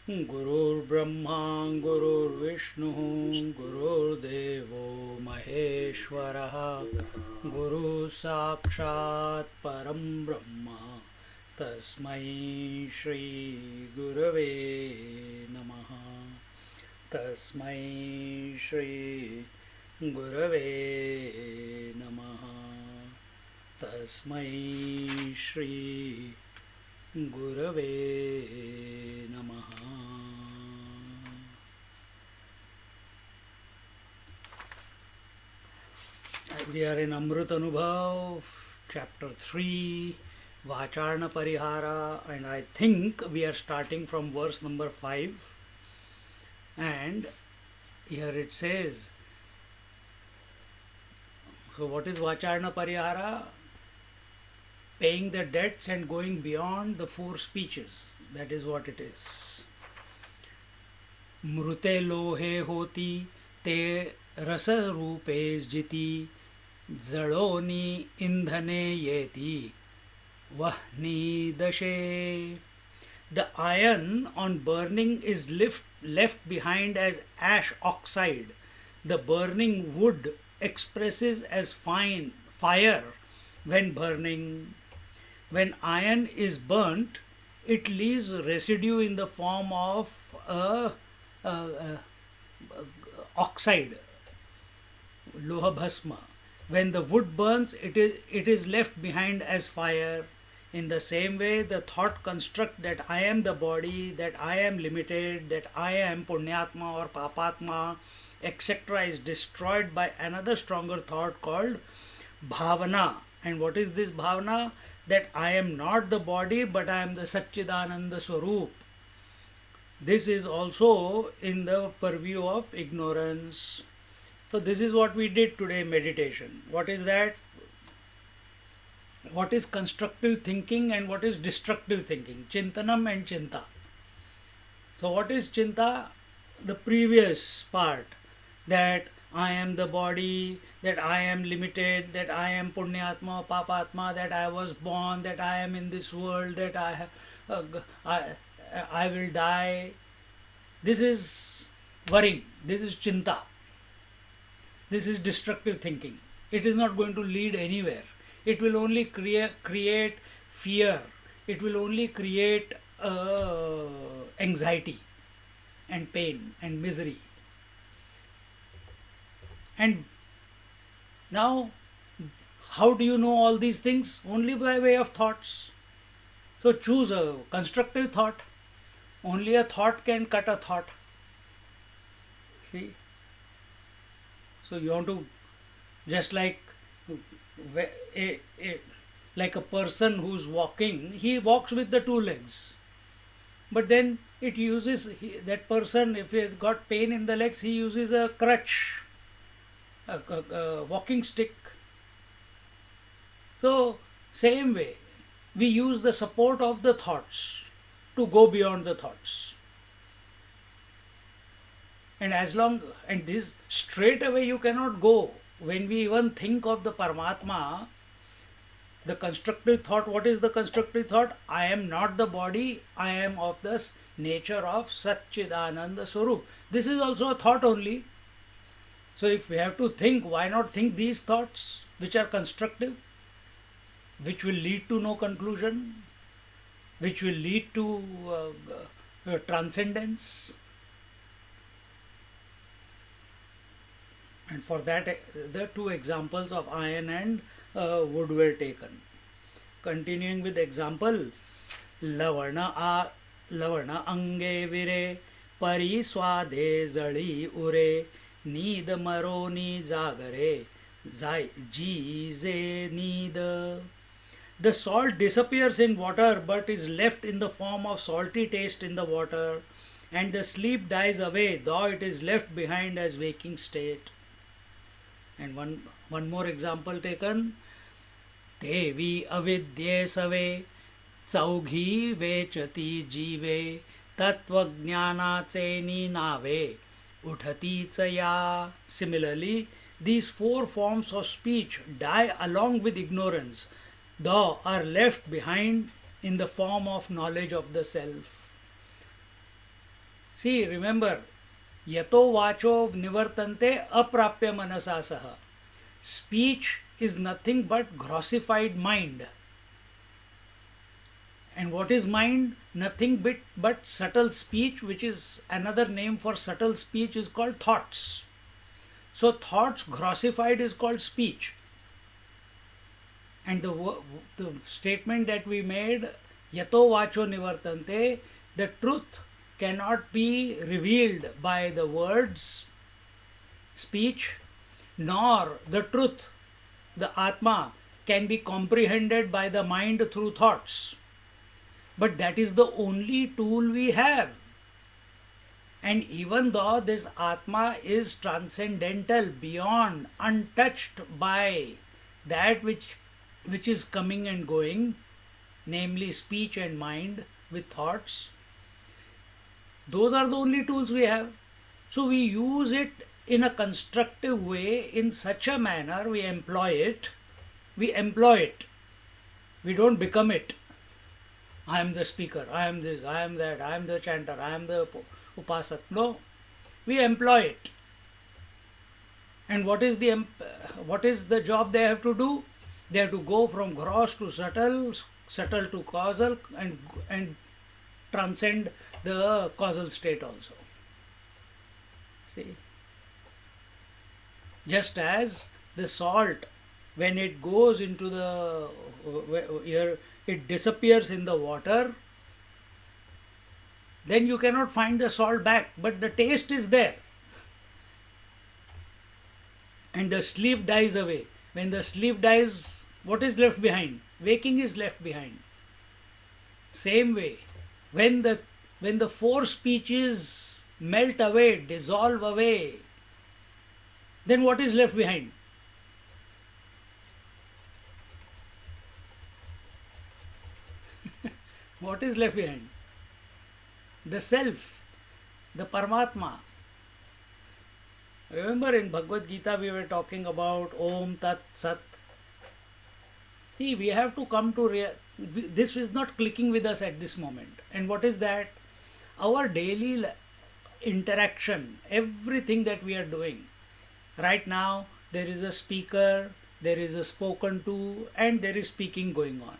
गुरुर्ब्रह्मा गुरुर्विष्णुः गुरुर्देवो महेश्वरः गुरुः साक्षात् परं ब्रह्म तस्मै श्रीगुरवे नमः तस्मै श्रीगुरवे नमः तस्मै श्रीगुरवे नमः. We are in Amrit Anubhav, chapter 3, Vacharna Parihara, and I think we are starting from verse number 5. And here it says, so what is Vacharna Parihara? Paying the debts and going beyond the four speeches. That is what it is. Mrute lohe hoti te rasa rupe jiti जड़ोनी इंधने येति वह्नि दशे. The iron on burning is left behind as ash oxide. The burning wood expresses as fine fire when burning. When iron is burnt, it leaves residue in the form of oxide, loha bhasma. When the wood burns, it is left behind as fire. In the same way, the thought construct that I am the body, that I am limited, that I am punyatma or papatma, etc. is destroyed by another stronger thought called bhavana. And what is this bhavana? That I am not the body, but I am the Satchidananda Swarup. This is also in the purview of ignorance. So this is what we did today, meditation. What is that? What is constructive thinking and what is destructive thinking? Chintanam and Chinta. So what is Chinta? The previous part, that I am the body, that I am limited, that I am punyatma, papatma, that I was born, that I am in this world, that I will die. This is worrying. This is Chinta. This is destructive thinking. It is not going to lead anywhere. It will only create fear. It will only create anxiety and pain and misery. And now, how do you know all these things? Only by way of thoughts. So choose a constructive thought. Only a thought can cut a thought. See? So you want to, just like like a person who's walking, he walks with the two legs. But then it uses, that person, if he has got pain in the legs, he uses a crutch, a walking stick. So same way, we use the support of the thoughts to go beyond the thoughts. And this straight away you cannot go. When we even think of the Paramatma, the constructive thought, what is the constructive thought? I am not the body, I am of the nature of Satchidananda Swarup. This is also a thought only. So if we have to think, why not think these thoughts which are constructive, which will lead to no conclusion, which will lead to transcendence. And for that, the two examples of iron and wood were taken. Continuing with example, Lavana ange vire pari swade zali ure need maroni jagare jize need. The salt disappears in water but is left in the form of salty taste in the water, and the sleep dies away though it is left behind as waking state. And one more example taken. Devi avidye save चौघी वेचती जीवे तत्वज्ञानाचे नावे उठतीच या. Similarly, these four forms of speech die along with ignorance, though are left behind in the form of knowledge of the self. See, remember, yato vacho nivartante aprapya manasa saha. Speech is nothing but grossified mind. And what is mind? Nothing but subtle speech, which is another name for subtle speech, is called thoughts. So, thoughts grossified is called speech. And the statement that we made, yato vacho nivartante, the truth cannot be revealed by the words, speech, nor the truth, the Atma, can be comprehended by the mind through thoughts. But that is the only tool we have. And even though this Atma is transcendental, beyond, untouched by that which is coming and going, namely speech and mind with thoughts, those are the only tools we have. So we use it in a constructive way, in such a manner we employ it. We employ it. We don't become it. I am the speaker, I am this, I am that, I am the chanter, I am the upasak. No, we employ it. And what is the job they have to do? They have to go from gross to subtle, subtle to causal, and transcend the causal state also. See, just as the salt, when it goes into the air, it disappears in the water, then you cannot find the salt back, but the taste is there. And the sleep dies away. When the sleep dies, what is left behind? Waking is left behind. Same way, when the four speeches melt away, dissolve away, then what is left behind? What is left behind? The self, the Paramatma. Remember in Bhagavad Gita we were talking about Om Tat Sat. See, we have to come to this is not clicking with us at this moment. And what is that? Our daily interaction, everything that we are doing. Right now there is a speaker, there is a spoken to, and there is speaking going on.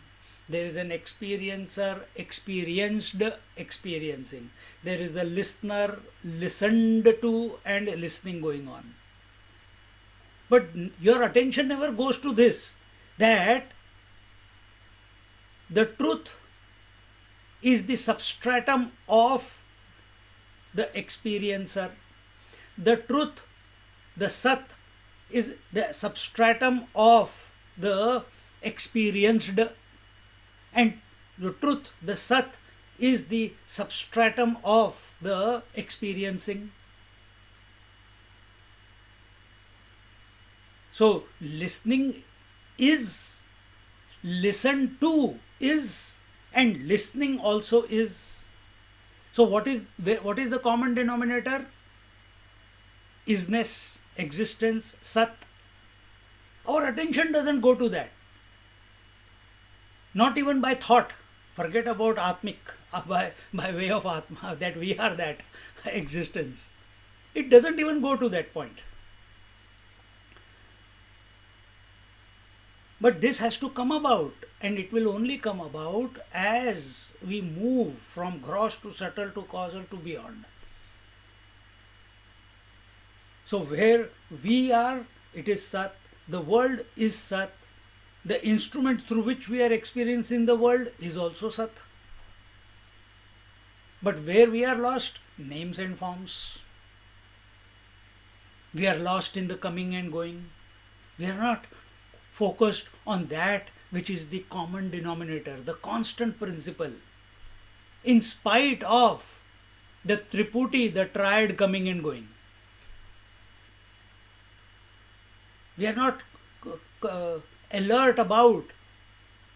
There is an experiencer, experienced, experiencing. There is a listener, listened to, and listening going on. But your attention never goes to this, that the truth is the substratum of the experiencer. The truth, the Sat, is the substratum of the experienced. And the truth, the Sat, is the substratum of the experiencing. So, listening is, listened to is, and listening also is. So, what is the common denominator? Isness, existence, Sat. Our attention doesn't go to that. Not even by thought. Forget about Atmik, by way of Atma, that we are that existence. It doesn't even go to that point. But this has to come about, and it will only come about as we move from gross to subtle to causal to beyond. So where we are, it is Sat, the world is Sat, the instrument through which we are experiencing the world is also Sat. But where we are lost, names and forms. We are lost in the coming and going. We are not focused on that which is the common denominator, the constant principle. In spite of the Triputi, the triad coming and going. We are not alert about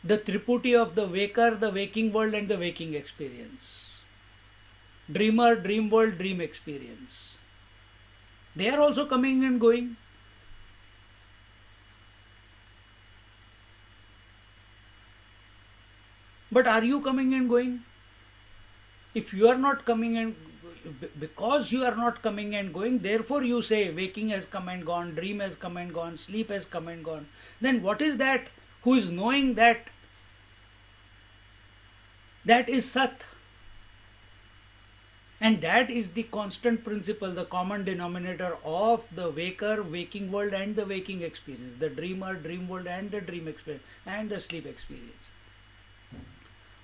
the Triputi of the waker, the waking world, and the waking experience. Dreamer, dream world, dream experience. They are also coming and going. But are you coming and going? If you are not coming and because you are not coming and going, therefore you say waking has come and gone, dream has come and gone, sleep has come and gone. Then what is that who is knowing that that is Sat? And that is the constant principle, the common denominator of the waker, waking world and the waking experience, the dreamer, dream world and the dream experience and the sleep experience.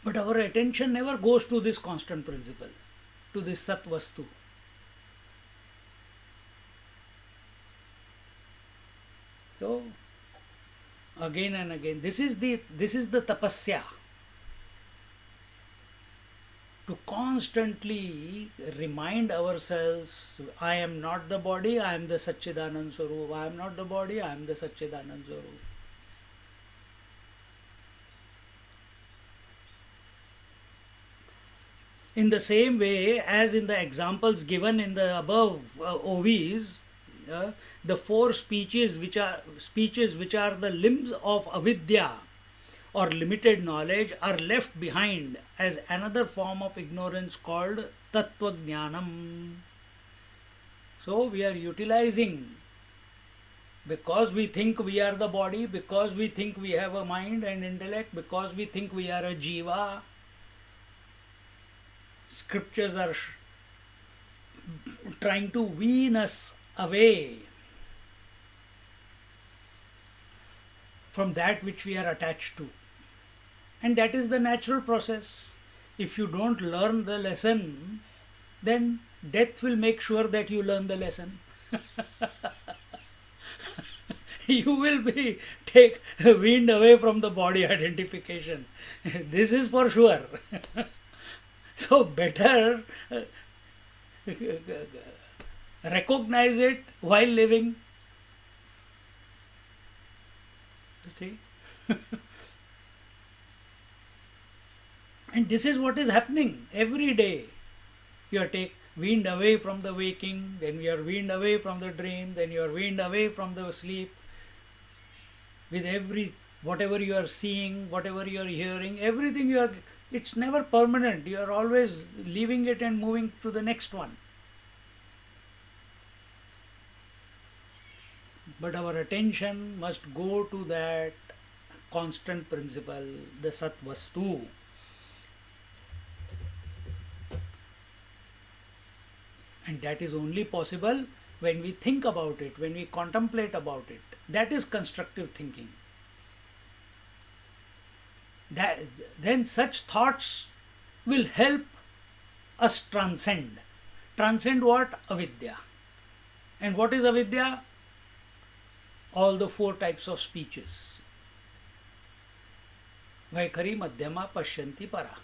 But our attention never goes to this constant principle, to this Sat Vastu. So again and again, this is the tapasya, to constantly remind ourselves, I am not the body, I am the Satchidanand Swarup. I am not the body, I am the Satchidanand Swarup. In the same way as in the examples given in the above OVs, the four speeches which are the limbs of avidya or limited knowledge are left behind as another form of ignorance called tattva jnanam. So we are utilizing, because we think we are the body, because we think we have a mind and intellect, because we think we are a jiva. Scriptures are trying to wean us away from that which we are attached to. And that is the natural process. If you don't learn the lesson, then death will make sure that you learn the lesson. You will be weaned away from the body identification. This is for sure. So better recognize it while living. You see? And this is what is happening every day. You are weaned away from the waking, then you are weaned away from the dream, then you are weaned away from the sleep. With whatever you are seeing, whatever you are hearing, everything it's never permanent. You are always leaving it and moving to the next one. But our attention must go to that constant principle, the Sat Vastu. And that is only possible when we think about it, when we contemplate about it. That is constructive thinking. Then such thoughts will help us transcend. Transcend what? Avidya. And what is avidya? All the four types of speeches. Vaikhari, Madhyama, Pashyanti, Para.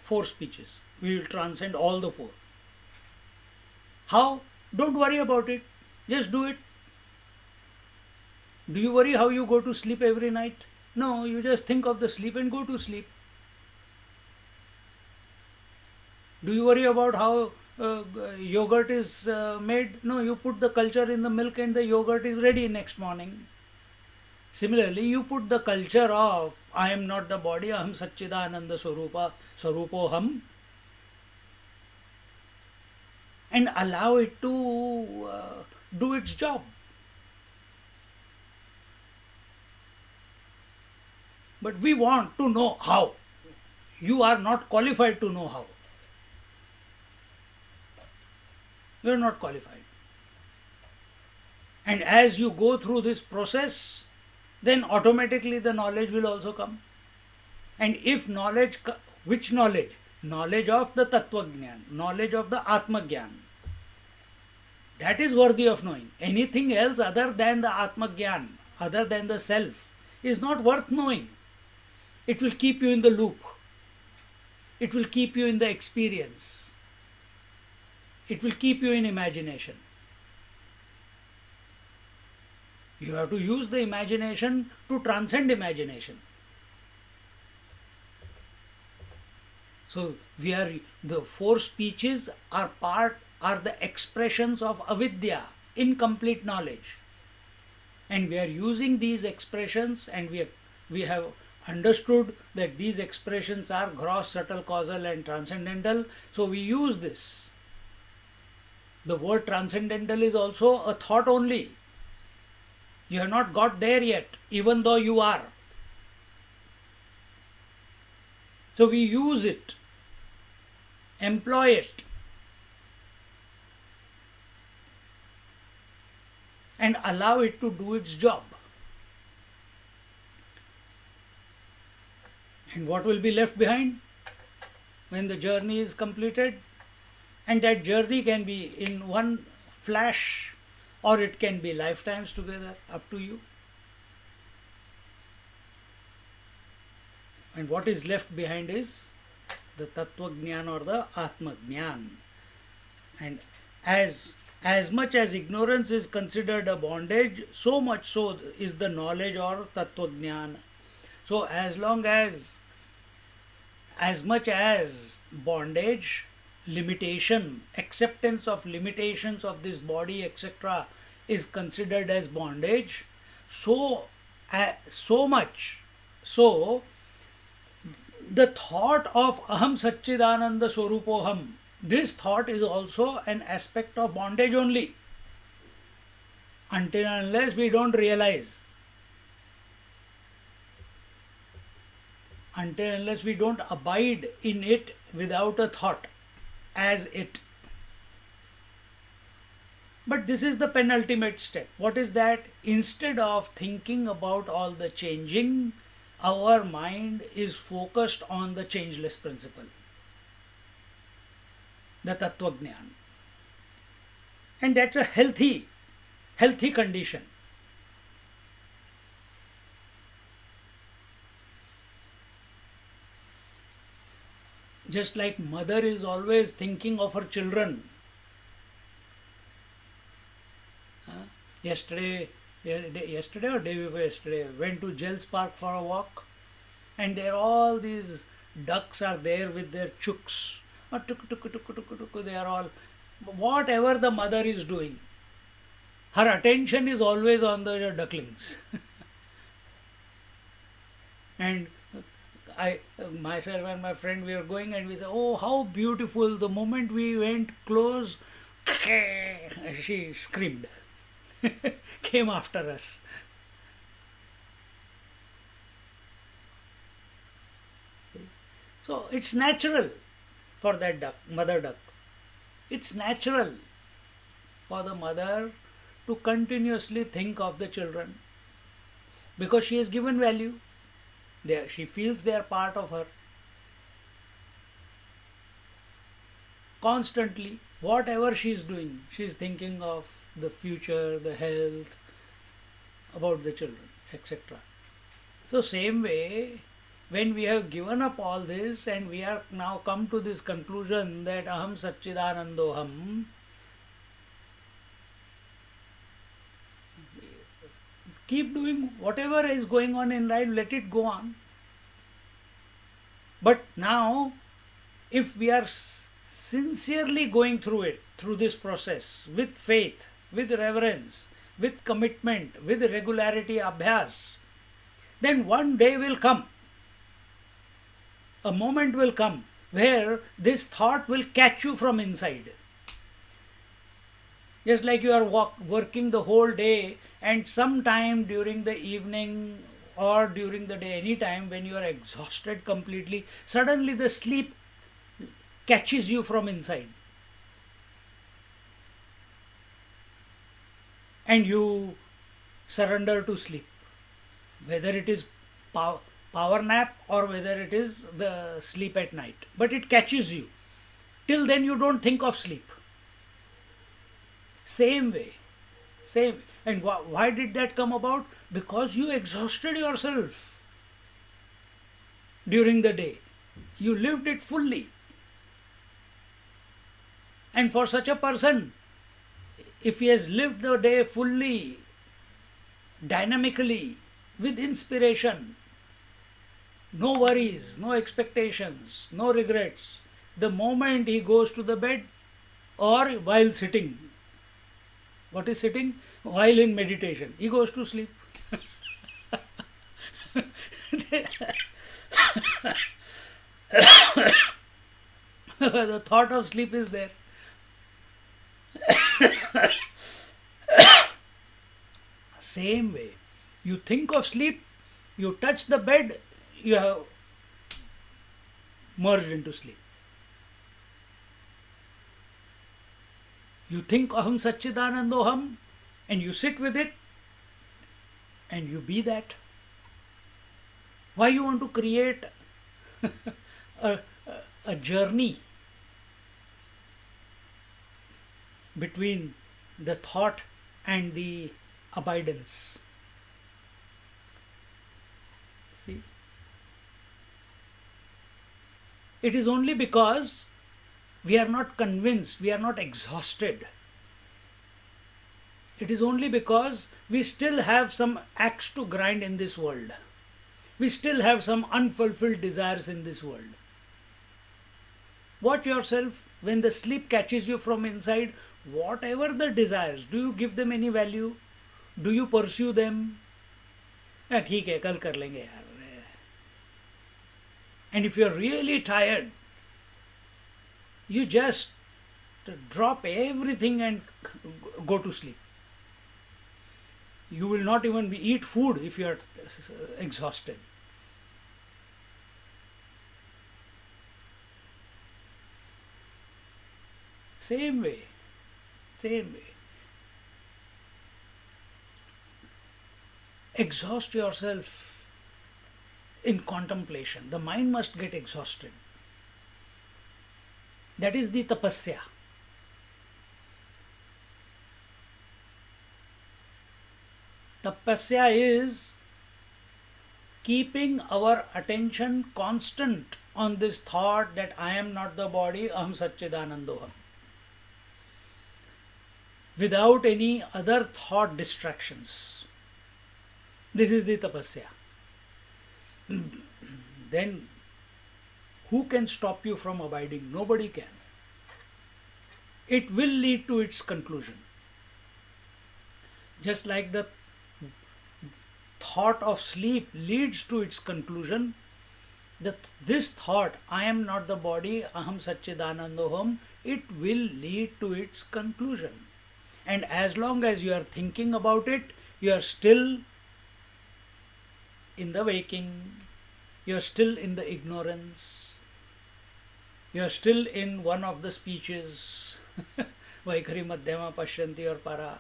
Four speeches. We will transcend all the four. How? Don't worry about it. Just do it. Do you worry how you go to sleep every night? No, you just think of the sleep and go to sleep. Do you worry about how yogurt is made? No, you put the culture in the milk and the yogurt is ready next morning. Similarly, you put the culture of I am not the body, aham Satchidananda Swarupoham, and allow it to do its job. But we want to know how. You are not qualified to know how. You are not qualified. And as you go through this process, then automatically the knowledge will also come. And if knowledge, which knowledge? Knowledge of the Tattva Jnana, knowledge of the Atma Jnana. That is worthy of knowing. Anything else other than the Atma Jnana, other than the self, is not worth knowing. It will keep you in the loop. It will keep you in the experience. It will keep you in imagination. You have to use the imagination to transcend imagination. So the four speeches are the expressions of avidya, incomplete knowledge. And we are using these expressions, and we have understood that these expressions are gross, subtle, causal and transcendental. So we use this The word transcendental is also a thought only. You have not got there yet, even though you are. So we use it, employ it, and allow it to do its job. And what will be left behind when the journey is completed? And that journey can be in one flash, or it can be lifetimes together, up to you. And what is left behind is the Tattva Jnana or the Atma Jnana. And as much as ignorance is considered a bondage, so much so is the knowledge or Tattva Jnana. So as much as bondage, limitation, acceptance of limitations of this body, etc., is considered as bondage, so much so the thought of Aham Satchidananda Swarupoham, this thought is also an aspect of bondage only, until and unless we don't realize, until unless we don't abide in it without a thought as it. But this is the penultimate step. What is that? Instead of thinking about all the changing, our mind is focused on the changeless principle, the Tattva Jnana. And that's a healthy condition. Just like mother is always thinking of her children. Yesterday or day before yesterday, went to Gels Park for a walk, and there all these ducks are there with their chooks. They are all, whatever the mother is doing, her attention is always on the ducklings. And myself and my friend, we were going and we said, oh, how beautiful. The moment we went close, she screamed, came after us. So it's natural for that duck, mother duck. It's natural for the mother to continuously think of the children, because she has given value. She feels they are part of her. Constantly, whatever she is doing, she is thinking of the future, the health, about the children, etc. So same way, when we have given up all this and we are now come to this conclusion that Aham Satchidanandoham, keep doing whatever is going on in life, let it go on. But now, if we are sincerely going through it, through this process, with faith, with reverence, with commitment, with regularity, abhyas, then one day will come, a moment will come where this thought will catch you from inside. Just like you are working the whole day, and sometime during the evening or during the day, any time when you are exhausted completely, suddenly the sleep catches you from inside. And you surrender to sleep. Whether it is power nap or whether it is the sleep at night. But it catches you. Till then you don't think of sleep. Same way. And why did that come about? Because you exhausted yourself during the day. You lived it fully. And for such a person, if he has lived the day fully, dynamically, with inspiration, no worries, no expectations, no regrets, the moment he goes to the bed or while sitting, what is sitting? While in meditation, he goes to sleep. The thought of sleep is there. Same way, you think of sleep, you touch the bed, you have merged into sleep. You think Aham Satchidanandoham and you sit with it and you be that. Why you want to create a, a journey between the thought and the abidance? See? It is only because we are not convinced, we are not exhausted. It is only because we still have some axe to grind in this world. We still have some unfulfilled desires in this world. Watch yourself when the sleep catches you from inside, whatever the desires, do you give them any value? Do you pursue them? ठीक है कल कर लेंगे यार. And if you're really tired, you just drop everything and go to sleep. You will not even eat food if you are exhausted. Same way. Exhaust yourself in contemplation. The mind must get exhausted. That is the tapasya. Tapasya is keeping our attention constant on this thought that I am not the body, Aham Satchidanandoham, without any other thought distractions. This is the tapasya. Then who can stop you from abiding? Nobody can. It will lead to its conclusion. Just like the thought of sleep leads to its conclusion, this thought, I am not the body, Aham Satchidanandoham, it will lead to its conclusion. And as long as you are thinking about it, you are still in the waking, you are still in the ignorance, you are still in one of the speeches, Vaikhari Madhyama Pashyanti or Para.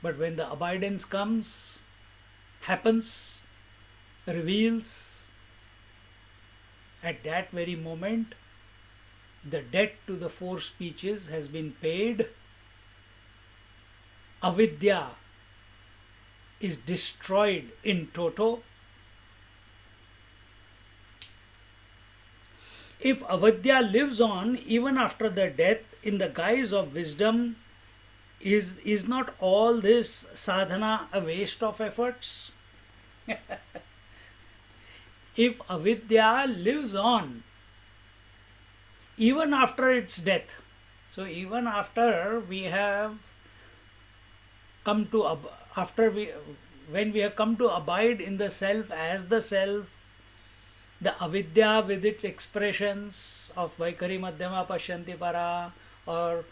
But when the abidance comes, happens, reveals, at that very moment, the debt to the four speeches has been paid. Avidya is destroyed in toto. If avidya lives on even after the death in the guise of wisdom, is not all this sadhana a waste of efforts? If avidya lives on even after its death, so even after we have come to when we have come to abide in the self as the self, the avidya with its expressions of Vaikhari Madhyama Pashyanti Para or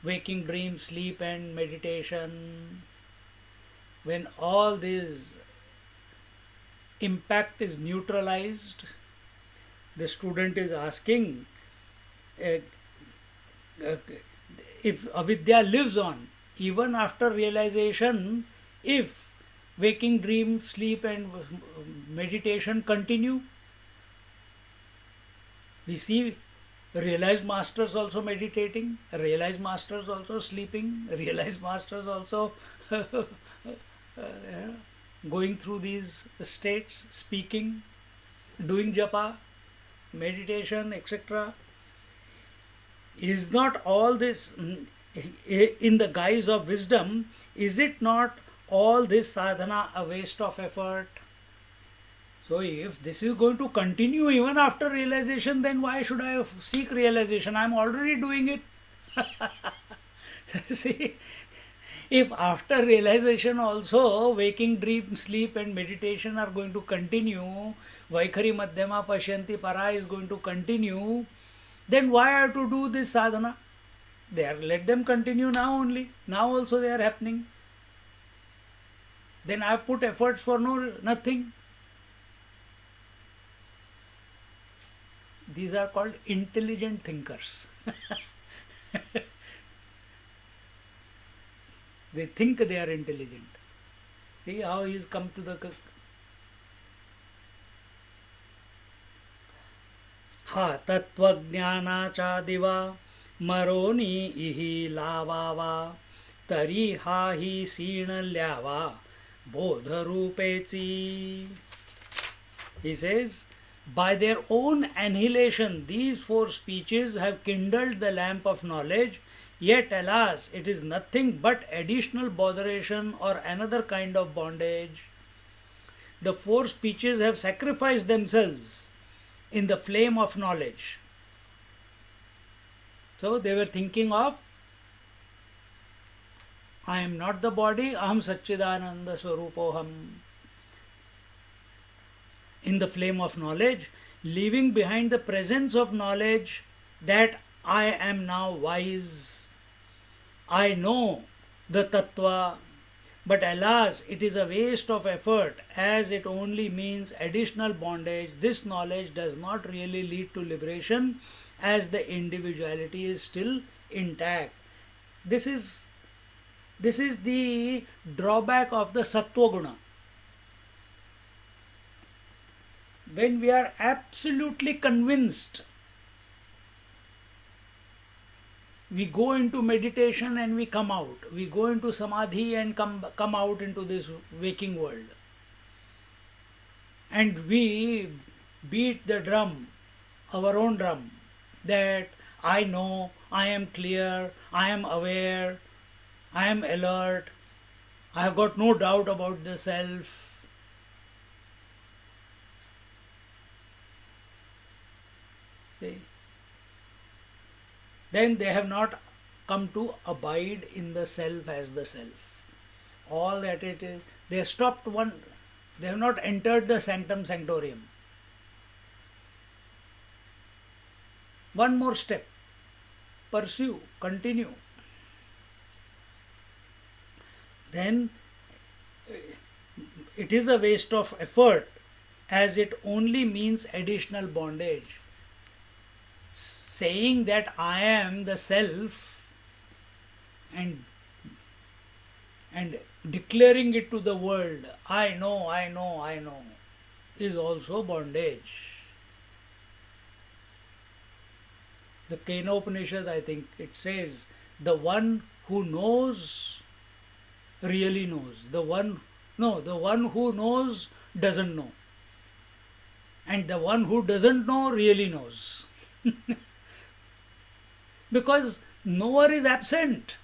waking, dream, sleep and meditation, when all this impact is neutralized, the student is asking, if avidya lives on even after realization, if waking, dream, sleep and meditation continue. We see realized masters also meditating, realized masters also sleeping, realized masters also going through these states, speaking, doing japa, meditation, etc. Is not all this in the guise of wisdom? Is it not all this sadhana a waste of effort? So if this is going to continue even after realization, then why should I seek realization? I am already doing it. See, if after realization also waking, dream, sleep and meditation are going to continue, Vaikhari Madhyama Pashyanti Para is going to continue, then why I have to do this sadhana? They are, let them continue now only. Now also they are happening. Then I put efforts for nothing. These are called intelligent thinkers. They think they are intelligent. See how he has come to the हा तत्त्वज्ञानाचादिवा Maroni इहि लावावा तरी हा ही सीणल्यावा बोधरूपेची. He says, by their own annihilation, these four speeches have kindled the lamp of knowledge, yet, alas, it is nothing but additional botheration or another kind of bondage. The four speeches have sacrificed themselves in the flame of knowledge. So, they were thinking of, I am not the body, Aham Satchidananda Swarupoham. In the flame of knowledge, leaving behind the presence of knowledge that I am now wise. I know the tattva, but alas, it is a waste of effort as it only means additional bondage. This knowledge does not really lead to liberation as the individuality is still intact. This is the drawback of the sattva guna. When we are absolutely convinced, we go into meditation and we come out. We go into samadhi and come out into this waking world. And we beat the drum, our own drum, that I know, I am clear, I am aware, I am alert, I have got no doubt about the self. See? Then they have not come to abide in the self as the self. All that it is, they have stopped one, they have not entered the sanctum sanctorium. One more step, pursue, continue. Then it is a waste of effort as it only means additional bondage. Saying that I am the self and declaring it to the world, I know, I know, I know, is also bondage. The Kenopanishad, I think it says, the one who knows really knows. The one who knows doesn't know. And the one who doesn't know really knows. Because knower is absent.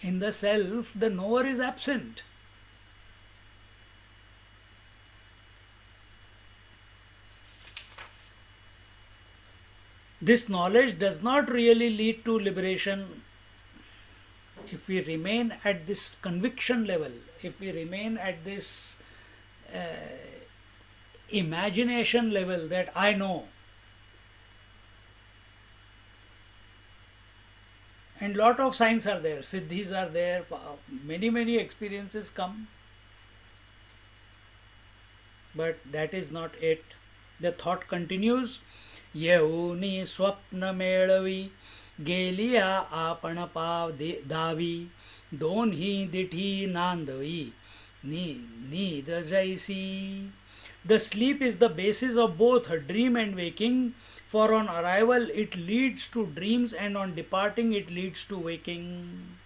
In the self, the knower is absent. This knowledge does not really lead to liberation if we remain at this conviction level, if we remain at this imagination level that I know. And lot of signs are there, siddhis are there, many experiences come. But that is not it. The thought continues, येऊनी स्वप्न मेळवी गेलिया आपण पाव दावी दोन्ही दिठी नांदवी नीद जैसी. The sleep is the basis of both dream and waking, for on arrival it leads to dreams and on departing it leads to waking.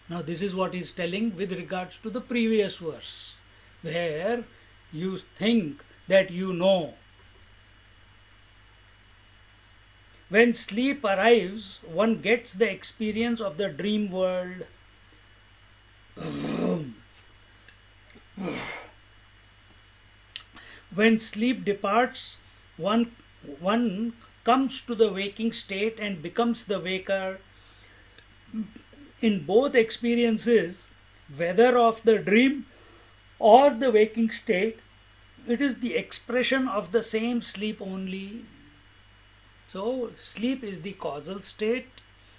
Now this is what he is telling with regards to the previous verse, where you think that you know. When sleep arrives, one gets the experience of the dream world. When sleep departs, one comes to the waking state and becomes the waker. In both experiences, whether of the dream or the waking state, it is the expression of the same sleep only. So, sleep is the causal state,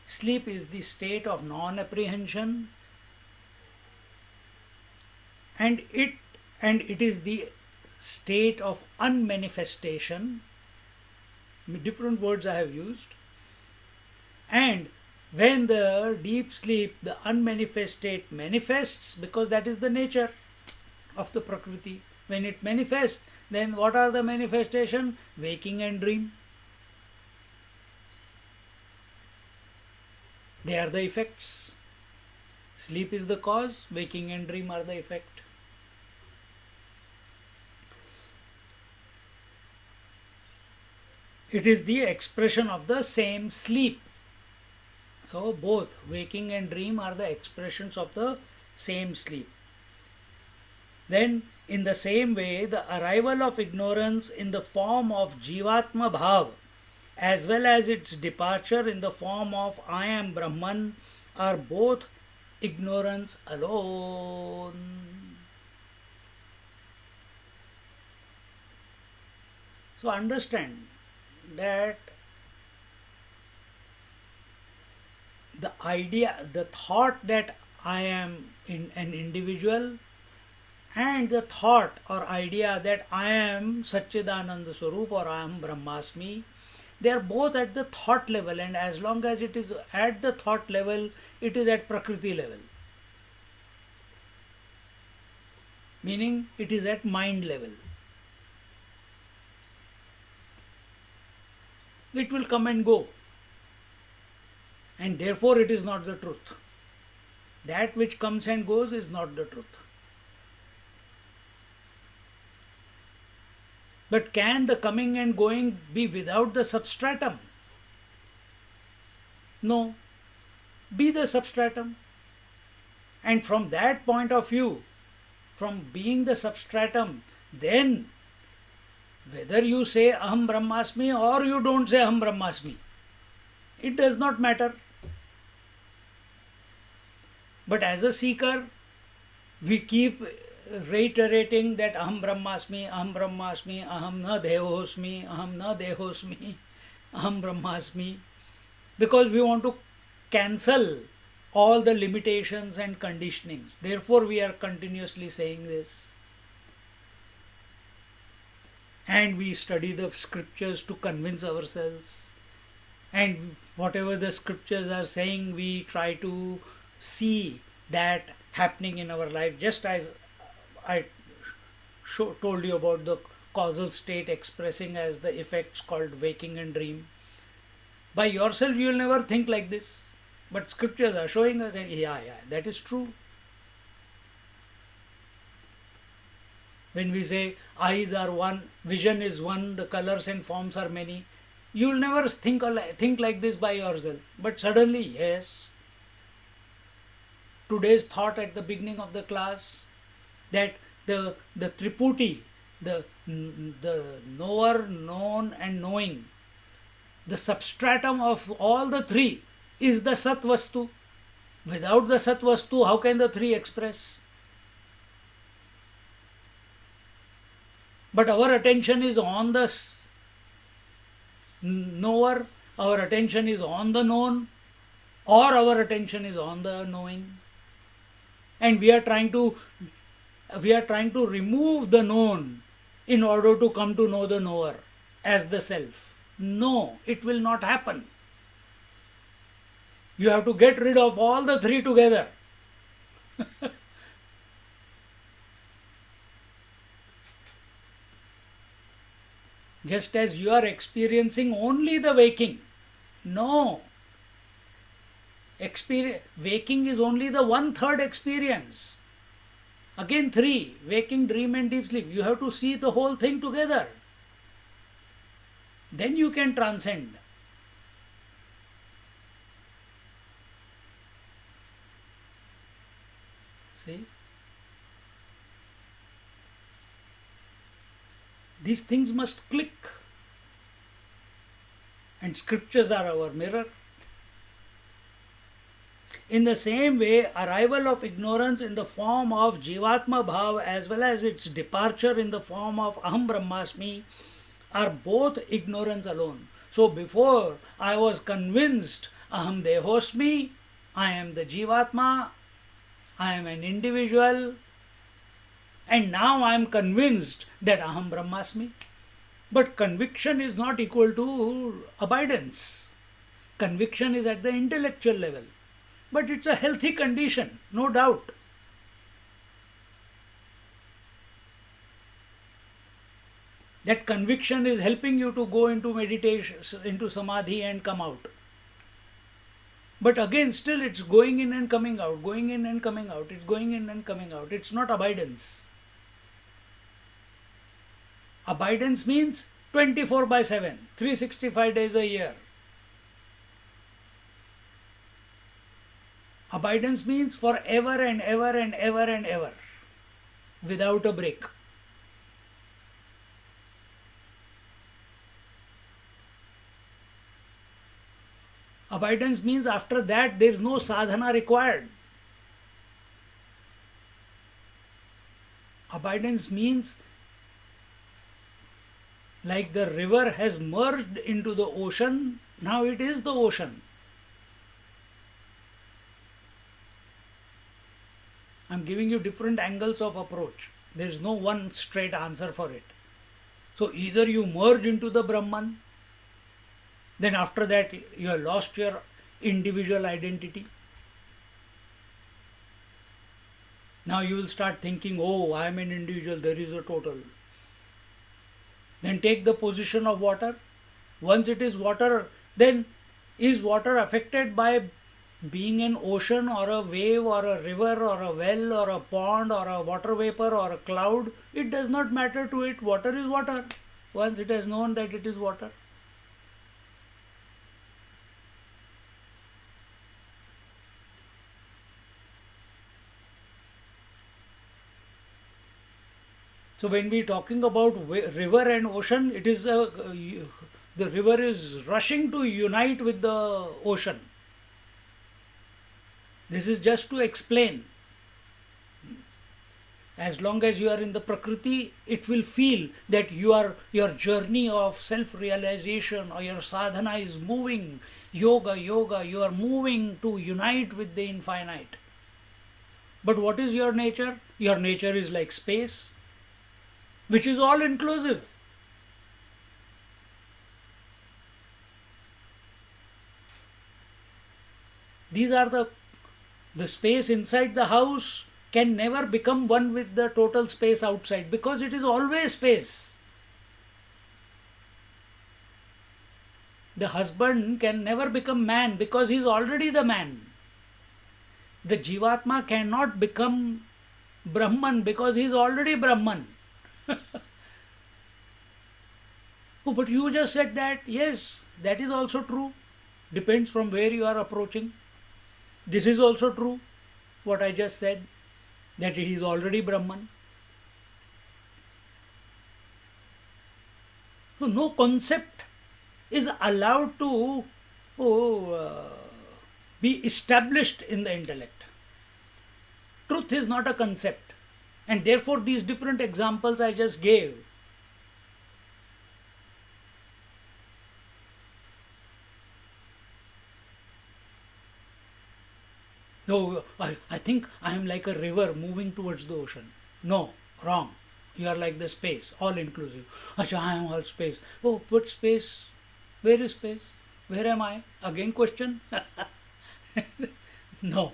sleep is the state of non apprehension, and it is the state of unmanifestation. Different words I have used. And when the deep sleep, the unmanifest state manifests, because that is the nature of the Prakriti. When it manifests, then what are the manifestation? Waking and dream. They are the effects. Sleep is the cause, waking and dream are the effect. It is the expression of the same sleep. So both waking and dream are the expressions of the same sleep. Then in the same way, the arrival of ignorance in the form of Jivatma Bhav as well as its departure in the form of I am Brahman are both ignorance alone. So understand that the idea, the thought that I am in an individual and the thought or idea that I am Satchidananda Swarup or I am Brahmasmi, they are both at the thought level, and as long as it is at the thought level, it is at Prakriti level. Meaning it is at mind level. It will come and go, and therefore it is not the truth. That which comes and goes is not the truth. But can the coming and going be without the substratum? No. Be the substratum. And from that point of view, from being the substratum, then whether you say Aham Brahmasmi or you don't say Aham Brahmasmi, it does not matter. But as a seeker, we keep reiterating that Aham Brahmasmi, Aham Brahmasmi, Aham na Dehosmi, Aham na Dehosmi, Aham Brahmasmi, because we want to cancel all the limitations and conditionings. Therefore, we are continuously saying this. And we study the scriptures to convince ourselves. And whatever the scriptures are saying, we try to see that happening in our life, just as I told you about the causal state expressing as the effects called waking and dream. By yourself you will never think like this, but scriptures are showing us that yeah, that is true. When we say eyes are one, vision is one, the colors and forms are many, you will never think like this by yourself, but suddenly, yes. Today's thought at the beginning of the class, that the Triputi, the knower, known and knowing, the substratum of all the three is the Sat Vastu. Without the Sat Vastu, how can the three express? But our attention is on the knower, our attention is on the known, or our attention is on the knowing. And we are trying to remove the known in order to come to know the knower as the self. No, it will not happen. You have to get rid of all the three together. Just as you are experiencing only the waking. No. Waking is only the 1/3 experience. Again, three: waking, dream, and deep sleep. You have to see the whole thing together. Then you can transcend. See? These things must click. And scriptures are our mirror. In the same way, arrival of ignorance in the form of Jivatma Bhav as well as its departure in the form of Aham Brahmasmi are both ignorance alone. So before I was convinced aham dehosmi, I am the Jivatma, I am an individual, and now I am convinced that aham Brahmasmi. But conviction is not equal to abidance. Conviction is at the intellectual level. But it's a healthy condition, no doubt. That conviction is helping you to go into meditation, into samadhi and come out. But again, still it's going in and coming out, going in and coming out, it's going in and coming out. It's not abidance. Abidance means 24 by 7, 365 days a year. Abidance means forever and ever and ever and ever, without a break. Abidance means after that there is no sadhana required. Abidance means like the river has merged into the ocean, now it is the ocean. I am giving you different angles of approach. There is no one straight answer for it. So either you merge into the Brahman, then after that you have lost your individual identity. Now you will start thinking, oh, I am an individual, there is a total. Then take the position of water. Once it is water, then is water affected by being an ocean or a wave or a river or a well or a pond or a water vapor or a cloud? It does not matter to it. Water is water. Once it has known that it is water. So when we are talking about river and ocean, it is the river is rushing to unite with the ocean. This is just to explain. As long as you are in the Prakriti, it will feel that your journey of self-realization or your sadhana is moving. Yoga, you are moving to unite with the infinite. But what is your nature? Your nature is like space, which is all inclusive. These are the space inside the house can never become one with the total space outside because it is always space. The husband can never become man because he is already the man. The Jivatma cannot become Brahman because he is already Brahman. Oh, but you just said that. Yes, that is also true. Depends from where you are approaching. This is also true, what I just said, that it is already Brahman. So no concept is allowed to be established in the intellect. Truth is not a concept. And therefore these different examples I just gave, no, I think I am like a river moving towards the ocean. No, wrong. You are like the space, all inclusive. Acha, I am all space. Oh, but space, where is space? Where am I? Again question? No.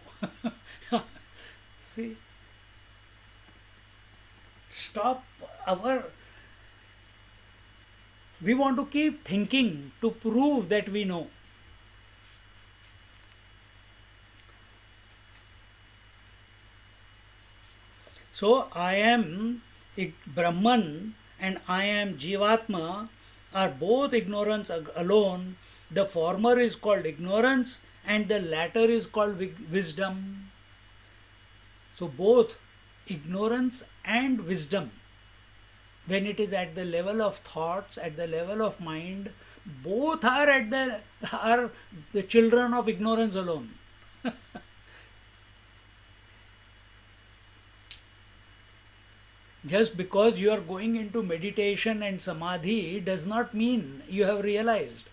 See, stop we want to keep thinking to prove that we know. So I am Brahman and I am Jivatma are both ignorance alone. The former is called ignorance and the latter is called wisdom. So both ignorance and wisdom, when it is at the level of thoughts, at the level of mind, both are the children of ignorance alone. Just because you are going into meditation and samadhi does not mean you have realized.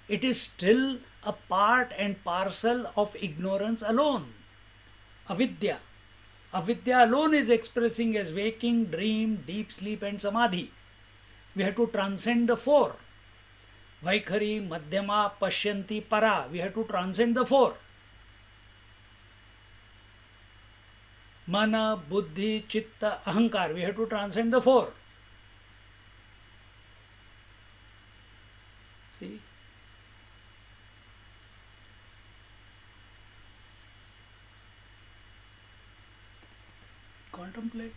it is still a part and parcel of ignorance alone. Avidya. Avidya alone is expressing as waking, dream, deep sleep, and samadhi. We have to transcend the four. Vaikhari, Madhyama, Pashyanti, Para. We have to transcend the four. Mana, Buddhi, Chitta, Ahankar. We have to transcend the four. See? Contemplate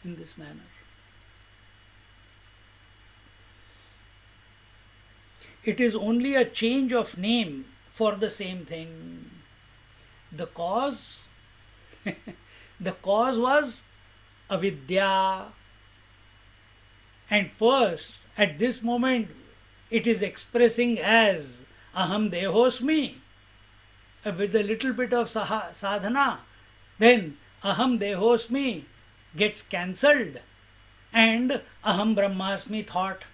in this manner. It is only a change of name for the same thing. The cause, the cause was avidya. And first, at this moment, it is expressing as aham dehosmi. With a little bit of sadhana, then aham dehosmi gets cancelled and aham brahmasmi thought,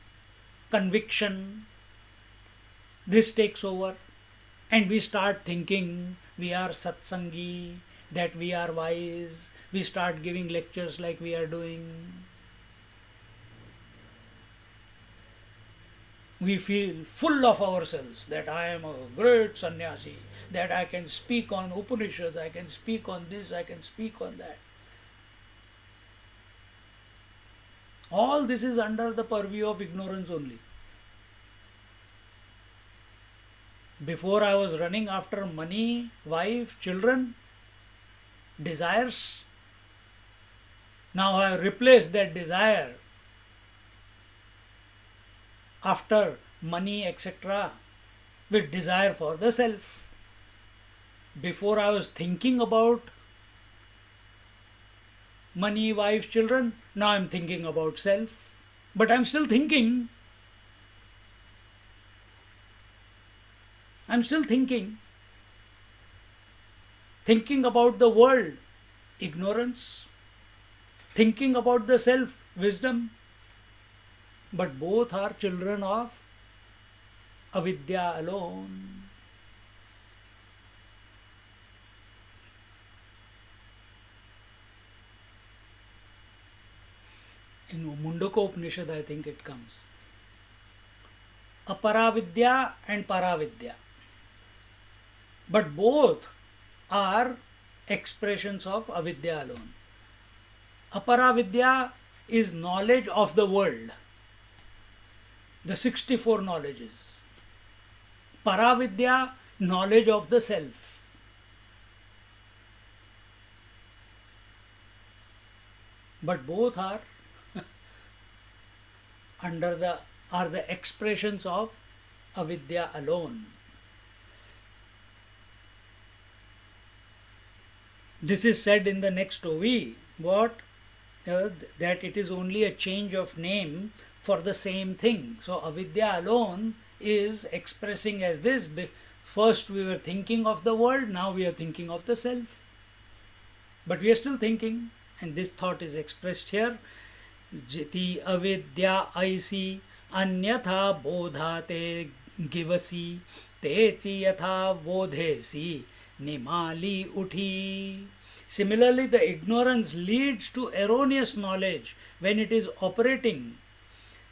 conviction, this takes over, and we start thinking we are satsangi, that we are wise. We start giving lectures like we are doing. We feel full of ourselves that I am a great sannyasi, that I can speak on Upanishads, I can speak on this, I can speak on that. All this is under the purview of ignorance only. Before I was running after money, wife, children, desires. Now I have replaced that desire after money, etc., with desire for the self. Before I was thinking about money, wife, children. Now I am thinking about self. But I am still thinking. I am still thinking. Thinking about the world, ignorance. Thinking about the self, wisdom. But both are children of avidya alone. In Mundaka Upanishad, I think it comes. Aparavidya and Paravidya. But both are expressions of avidya alone. Aparavidya is knowledge of the world. The 64 knowledges. Paravidya, knowledge of the self. But both are are the expressions of avidya alone. This is said in the next OV. What? That it is only a change of name for the same thing. So avidya alone is expressing as this. First we were thinking of the world, now we are thinking of the self. But we are still thinking, and this thought is expressed here. Jiti avidya aisi anyatha bodhate givasi techi yatha bodhesi nimali uthi. Similarly, the ignorance leads to erroneous knowledge when it is operating,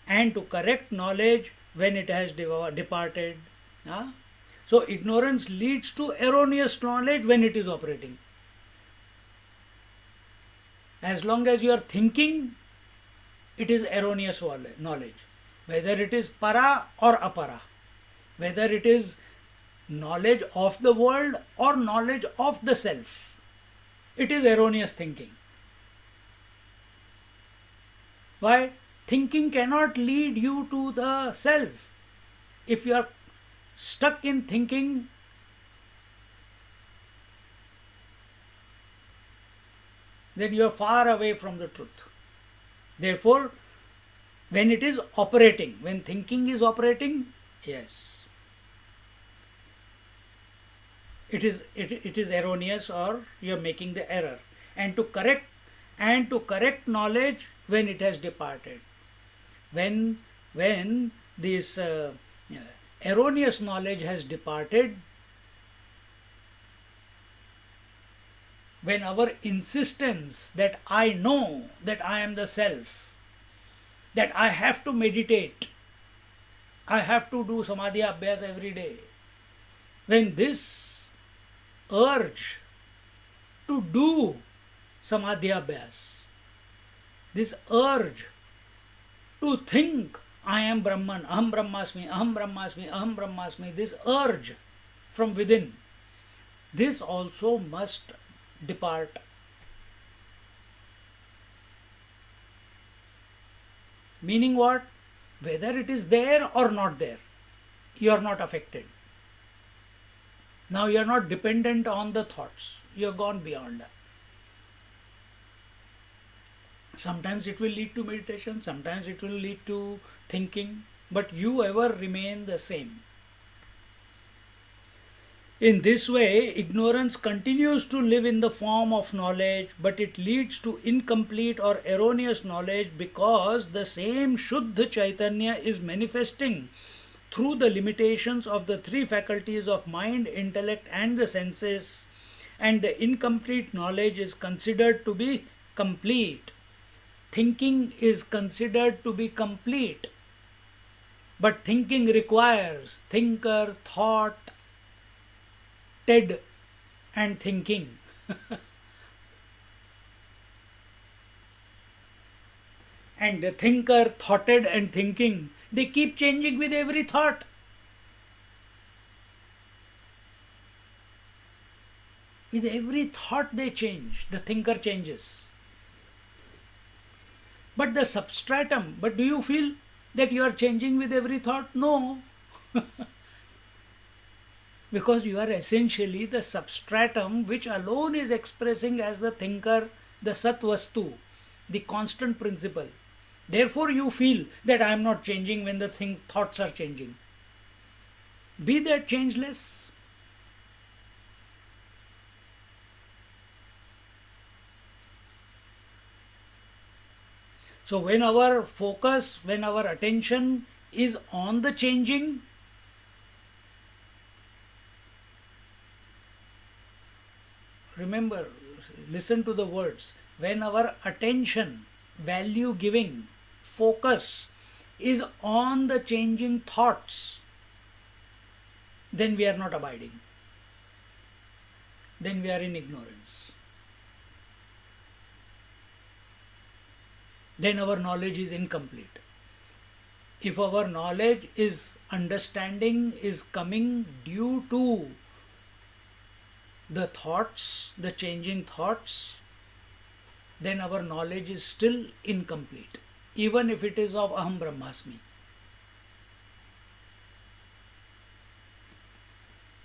and to correct knowledge when it has departed. So ignorance leads to erroneous knowledge when it is operating. As long as you are thinking, it is erroneous knowledge. Whether it is para or apara. Whether it is knowledge of the world or knowledge of the self. It is erroneous thinking. Why? Thinking cannot lead you to the self. If you are stuck in thinking, then you are far away from the truth. Therefore, when it is operating, when thinking is operating, yes, it is erroneous, or you are making the error. And to correct knowledge when it has departed. When this erroneous knowledge has departed, when our insistence that I know that I am the self, that I have to meditate, I have to do samadhi abhyas every day, when this urge to do samadhi abhyas, this urge to think I am Brahman, Aham Brahmasmi, Aham Brahmasmi, Aham Brahmasmi, this urge from within, this also must depart. Meaning what? Whether it is there or not there, you are not affected. Now you are not dependent on the thoughts, you have gone beyond. Sometimes it will lead to meditation, sometimes it will lead to thinking, but you ever remain the same. In this way, ignorance continues to live in the form of knowledge, but it leads to incomplete or erroneous knowledge because the same Shuddha Chaitanya is manifesting through the limitations of the three faculties of mind, intellect, and the senses, and the incomplete knowledge is considered to be complete. Thinking is considered to be complete, but thinking requires thinker, thought, ted, and thinking. And the thinker, thoughted, and thinking, they keep changing with every thought. With every thought they change, the thinker changes. But the substratum, but do you feel that you are changing with every thought? No. Because you are essentially the substratum which alone is expressing as the thinker, the Satvastu, the constant principle. Therefore you feel that I am not changing when the thoughts are changing. Be that changeless. So when our focus, when our attention is on the changing, remember, listen to the words. When our attention, value giving, focus is on the changing thoughts, then we are not abiding. Then we are in ignorance. Then our knowledge is incomplete. If our knowledge is understanding is coming due to the thoughts, the changing thoughts, then our knowledge is still incomplete, even if it is of Aham Brahmasmi.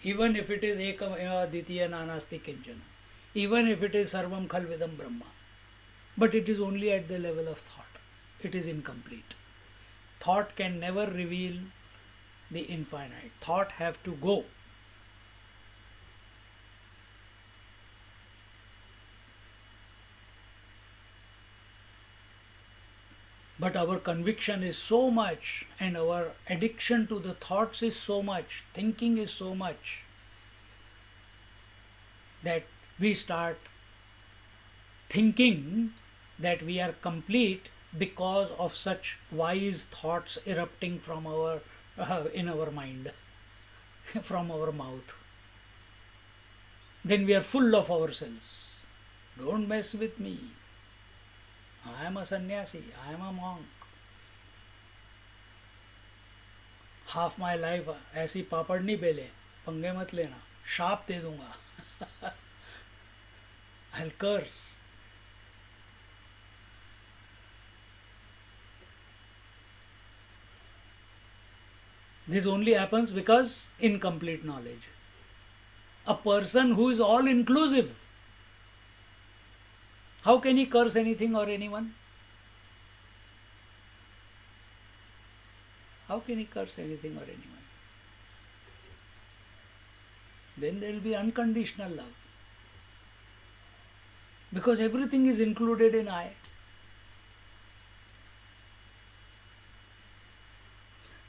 Even if it is Ekam Eva Ditiya Nanasti Kinchana. Even if it is Sarvam Khalvidam Brahma. But it is only at the level of thought. It is incomplete. Thought can never reveal the infinite. Thought have to go. But our conviction is so much and our addiction to the thoughts is so much, thinking is so much, that we start thinking that we are complete because of such wise thoughts erupting from our in our mind, from our mouth. Then we are full of ourselves. Don't mess with me. I am a sannyasi, I am a monk. Half my life ऐसी पापड़ नहीं बेले, पंगे मत लेना, शाप दे दूंगा. I'll curse. This only happens because incomplete knowledge. A person who is all inclusive, how can he curse anything or anyone? How can he curse anything or anyone? Then there will be unconditional love. Because everything is included in I.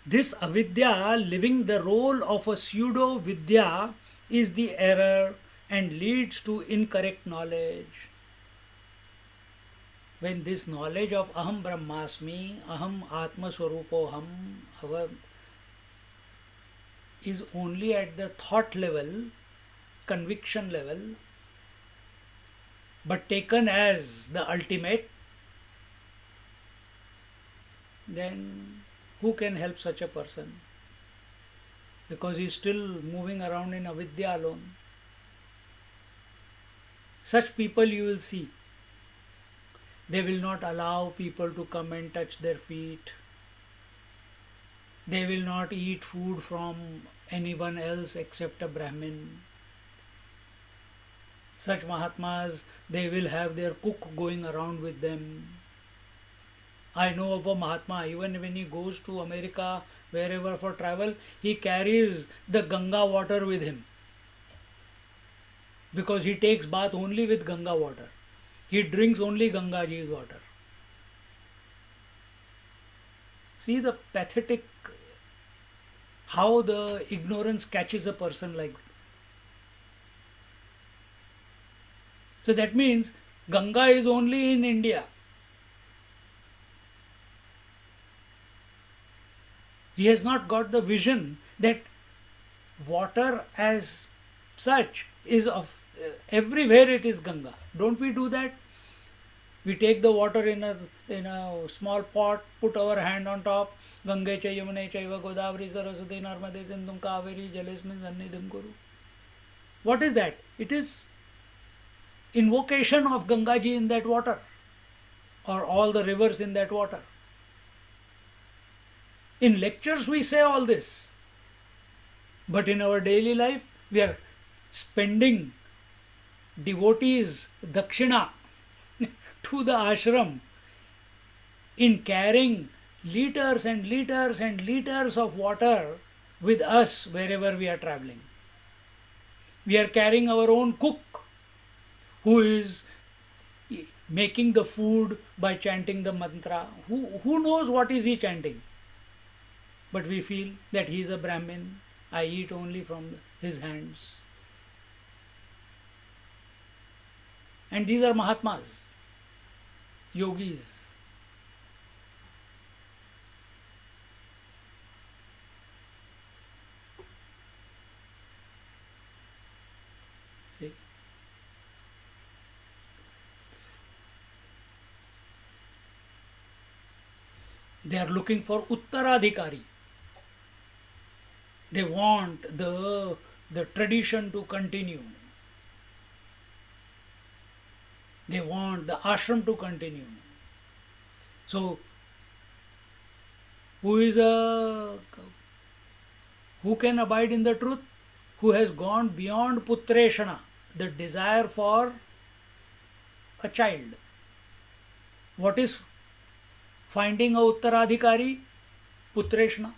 This avidya, living the role of a pseudo vidya, is the error and leads to incorrect knowledge. When this knowledge of aham brahmasmi, aham atma swarupoham, our is only at the thought level, conviction level, but taken as the ultimate, then who can help such a person? Because he is still moving around in avidya alone. Such people you will see. They will not allow people to come and touch their feet. They will not eat food from anyone else except a Brahmin. Such Mahatmas, they will have their cook going around with them. I know of a Mahatma, even when he goes to America, wherever for travel, he carries the Ganga water with him. Because he takes bath only with Ganga water. He drinks only Ganga Ji's water. See the pathetic, how the ignorance catches a person like that. So that means Ganga is only in India. He has not got the vision that water as such is of everywhere it is Ganga. Don't we do that? We take the water in a small pot, put our hand on top. Gange cha Yamune chaiva Godavari Saraswati Narmade Sindhum Kaveri Jalesmin Sannidhim Kuru. What is that? It is invocation of Gangaji in that water, or all the rivers in that water. In lectures we say all this, but in our daily life we are spending devotees dakshina to the ashram in carrying liters and liters and liters of water with us wherever we are traveling. We are carrying our own cook who is making the food by chanting the mantra. Who knows what is he chanting? But we feel that he is a Brahmin. I eat only from his hands. And these are Mahatmas, yogis. See? They are looking for Uttaradhikari. They want the tradition to continue. They want the ashram to continue. So, who can abide in the truth? Who has gone beyond putreshana, the desire for a child. What is finding a uttaradhikari? Putreshana.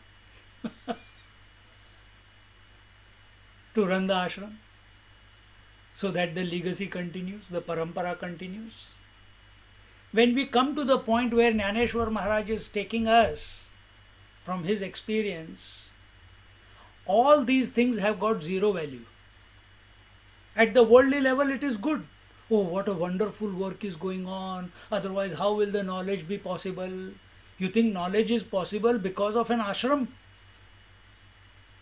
To run the ashram, so that the legacy continues, the parampara continues. When we come to the point where Jnaneshwar Maharaj is taking us from his experience, all these things have got zero value. At the worldly level it is good. Oh, what a wonderful work is going on, otherwise how will the knowledge be possible? You think knowledge is possible because of an ashram?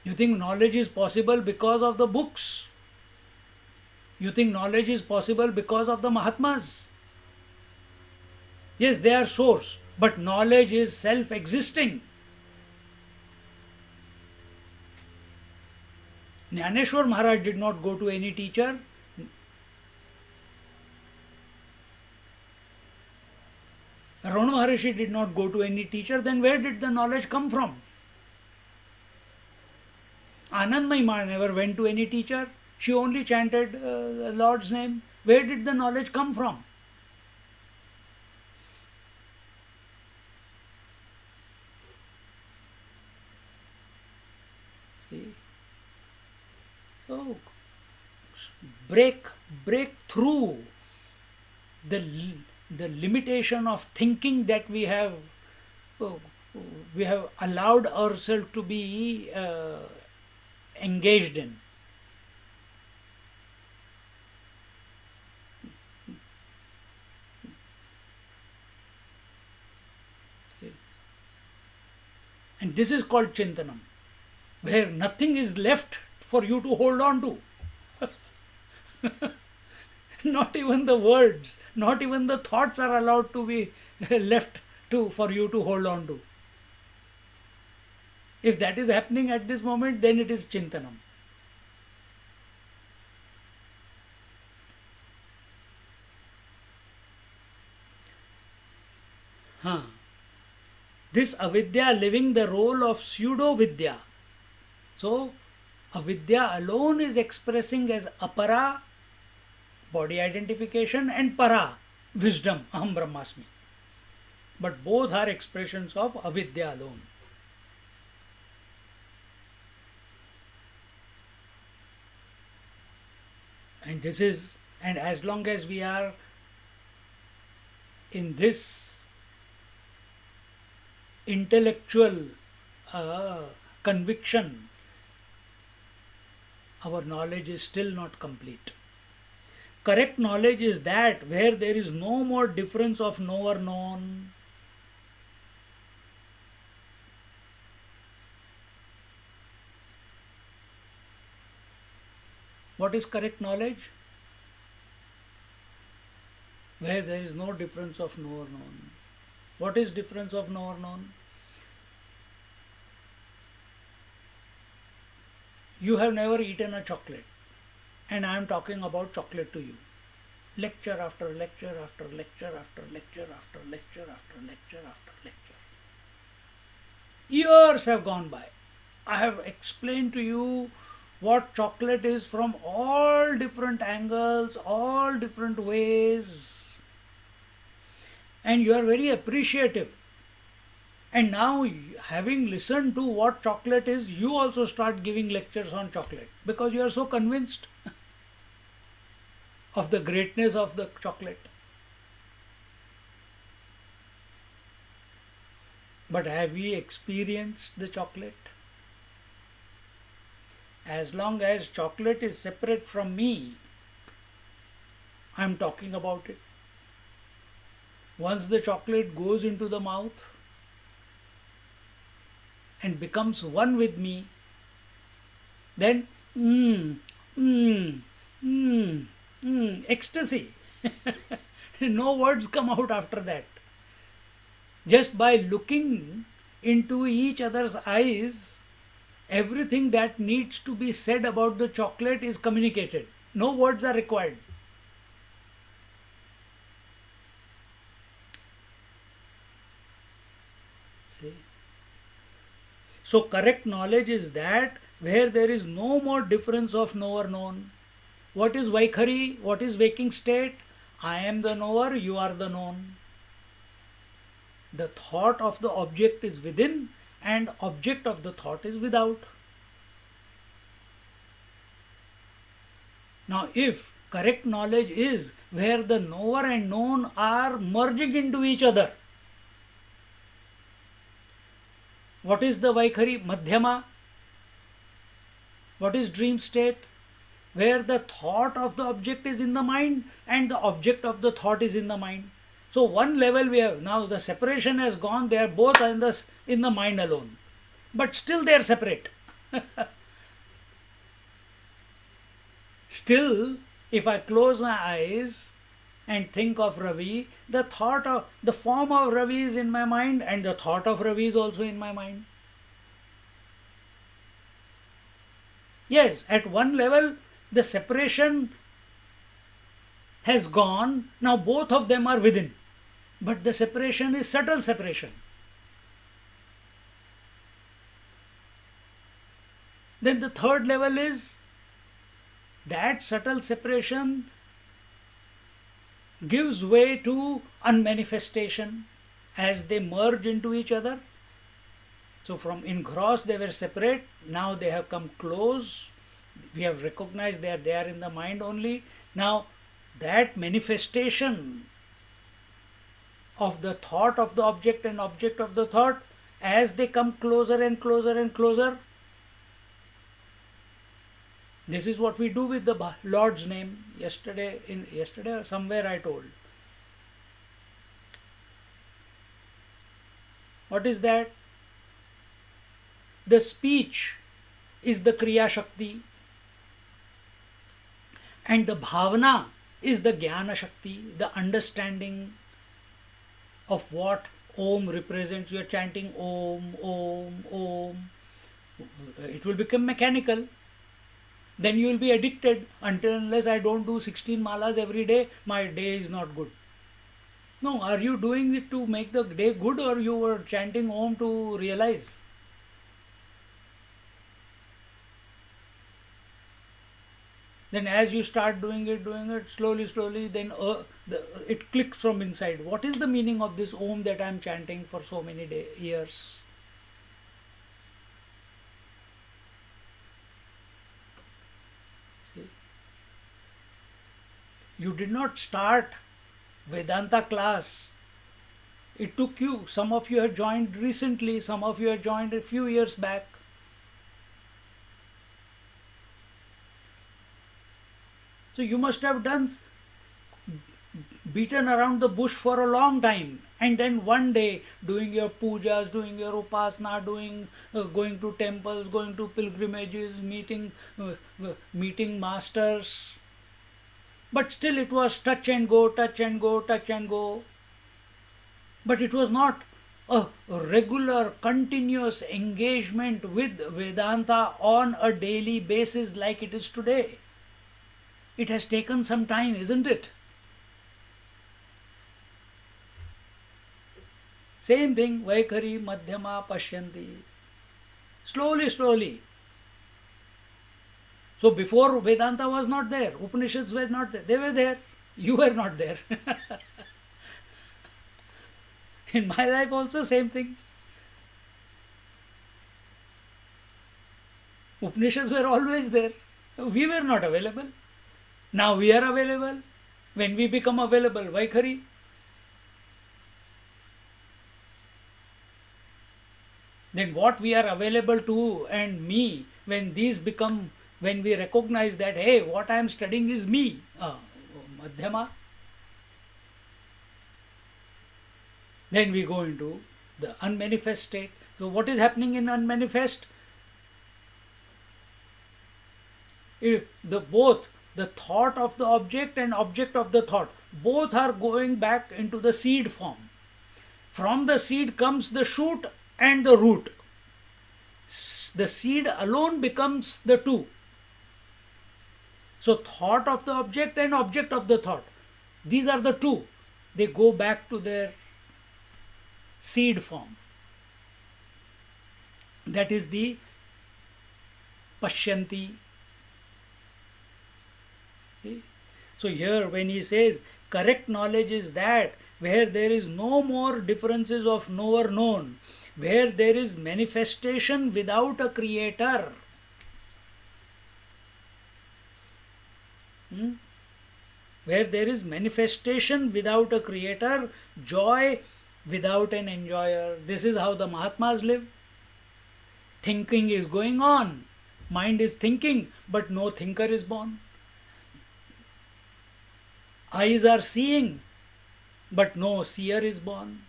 You think knowledge is possible because of the books? You think knowledge is possible because of the Mahatmas? Yes, they are source, but knowledge is self-existing. Jnaneshwar Maharaj did not go to any teacher. Ramana Maharishi did not go to any teacher. Then where did the knowledge come from? Anandamayi Ma never went to any teacher. She only chanted the Lord's name. Where did the knowledge come from? See? So, break through the limitation of thinking that we have we have allowed ourselves to be engaged in. And this is called Chintanam, where nothing is left for you to hold on to. Not even the words, not even the thoughts are allowed to be left to for you to hold on to. If that is happening at this moment, then it is Chintanam. Huh. This avidya living the role of pseudo vidya. So, avidya alone is expressing as apara, body identification, and para, wisdom, aham brahmasmi. But both are expressions of avidya alone. And as long as we are in this intellectual conviction, our knowledge is still not complete. Correct knowledge is that where there is no more difference of knower known. What is correct knowledge? Where there is no difference of knower known. What is difference of knower known? You have never eaten a chocolate, and I am talking about chocolate to you. Lecture after lecture after lecture after lecture after lecture after lecture after lecture. Years have gone by. I have explained to you what chocolate is from all different angles, all different ways, and you are very appreciative. And now, having listened to what chocolate is, you also start giving lectures on chocolate because you are so convinced of the greatness of the chocolate. But have we experienced the chocolate? As long as chocolate is separate from me, I am talking about it. Once the chocolate goes into the mouth and becomes one with me, then ecstasy. No words come out after that. Just by looking into each other's eyes, everything that needs to be said about the chocolate is communicated. No words are required. See? So, correct knowledge is that where there is no more difference of knower known. What is Vaikhari? What is waking state? I am the knower, you are the known. The thought of the object is within and object of the thought is without. Now, if correct knowledge is where the knower and known are merging into each other, what is the Vaikhari? Madhyama. What is dream state? Where the thought of the object is in the mind and the object of the thought is in the mind. So one level we have, now the separation has gone, they are both in the mind alone. But still they are separate. Still, if I close my eyes and think of Ravi, the form of Ravi is in my mind and the thought of Ravi is also in my mind. Yes, at one level the separation has gone, now both of them are within. But the separation is subtle separation. Then the third level is that subtle separation gives way to unmanifestation as they merge into each other. So from engrossed they were separate, now they have come close. We have recognized they are in the mind only. Now that manifestation of the thought of the object and object of the thought, as they come closer and closer and closer, this is what we do with the Lord's name. Yesterday or somewhere I told. What is that? The speech is the Kriya Shakti, and the Bhavana is the Jnana Shakti, the understanding of what Om represents. You are chanting Om, Om, Om. It will become mechanical. Then you will be addicted. Until unless I don't do 16 malas every day, my day is not good. No, are you doing it to make the day good, or you were chanting Om to realize? Then as you start doing it slowly, then it clicks from inside. What is the meaning of this Om that I am chanting for so many years? See? You did not start Vedanta class. It took you. Some of you have joined recently, some of you have joined a few years back. So you must have beaten around the bush for a long time, and then one day doing your pujas, doing your upasana, going to temples, going to pilgrimages, meeting masters. But still it was touch and go, touch and go, touch and go. But it was not a regular, continuous engagement with Vedanta on a daily basis like it is today. It has taken some time, isn't it? Same thing, Vaikhari, Madhyama, Pashyanti. Slowly. So before Vedanta was not there, Upanishads were not there. They were there. You were not there. In my life also same thing. Upanishads were always there. We were not available. Now we are available. When we become available, Vaikhari. Then what we are available to and me, when we recognize that, hey, what I am studying is me, Madhyama, then we go into the unmanifest state. So what is happening in unmanifest? Both the thought of the object and object of the thought, both are going back into the seed form. From the seed comes the shoot and the root. The seed alone becomes the two. So thought of the object and object of the thought, these are the two. They go back to their seed form. That is the Pashyanti. See? So here when he says correct knowledge is that where there is no more differences of knower known, where there is manifestation without a creator. Where there is manifestation without a creator, joy without an enjoyer. This is how the Mahatmas live. Thinking is going on. Mind is thinking, but no thinker is born. Eyes are seeing, but no seer is born.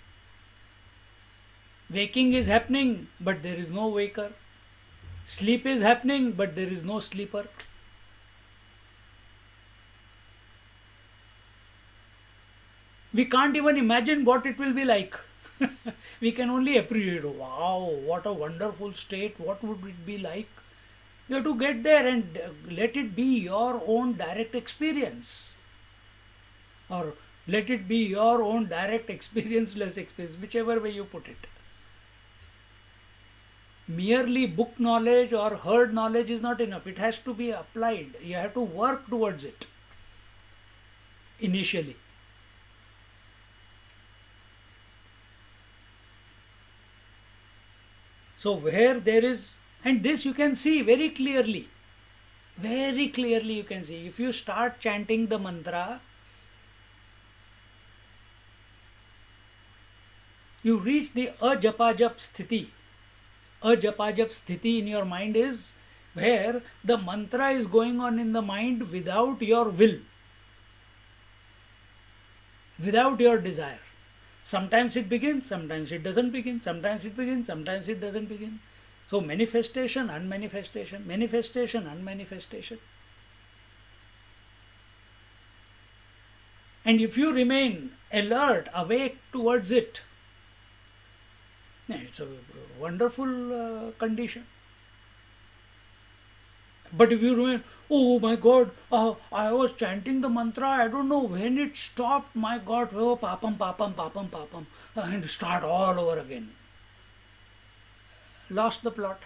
Waking is happening, but there is no waker. Sleep is happening, but there is no sleeper. We can't even imagine what it will be like. We can only appreciate, wow, what a wonderful state, what would it be like? You have to get there and let it be your own direct experience. Or let it be your own direct experienceless experience, whichever way you put it. Merely book knowledge or heard knowledge is not enough. It has to be applied. You have to work towards it initially. So where there is, and this you can see very clearly you can see. If you start chanting the mantra, you reach the ajapajap sthiti. Ajapajap sthiti in your mind is where the mantra is going on in the mind without your will, without your desire. Sometimes it begins, sometimes it doesn't begin, sometimes it begins, sometimes it doesn't begin. So manifestation, unmanifestation, manifestation, unmanifestation. And if you remain alert, awake towards it, it's a wonderful condition. But if you remain, oh my God, I was chanting the mantra, I don't know when it stopped, my God, oh, papam, papam, papam, papam, and start all over again. Lost the plot.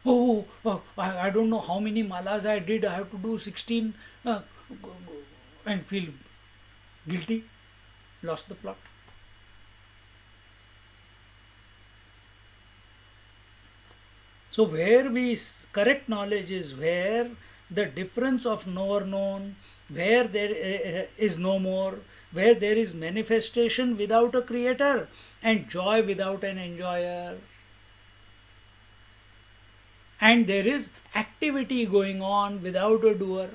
I don't know how many malas I did, I have to do 16 and feel guilty. Lost the plot. So where we correct knowledge is where the difference of knower known, where there is no more, where there is manifestation without a creator and joy without an enjoyer. And there is activity going on without a doer.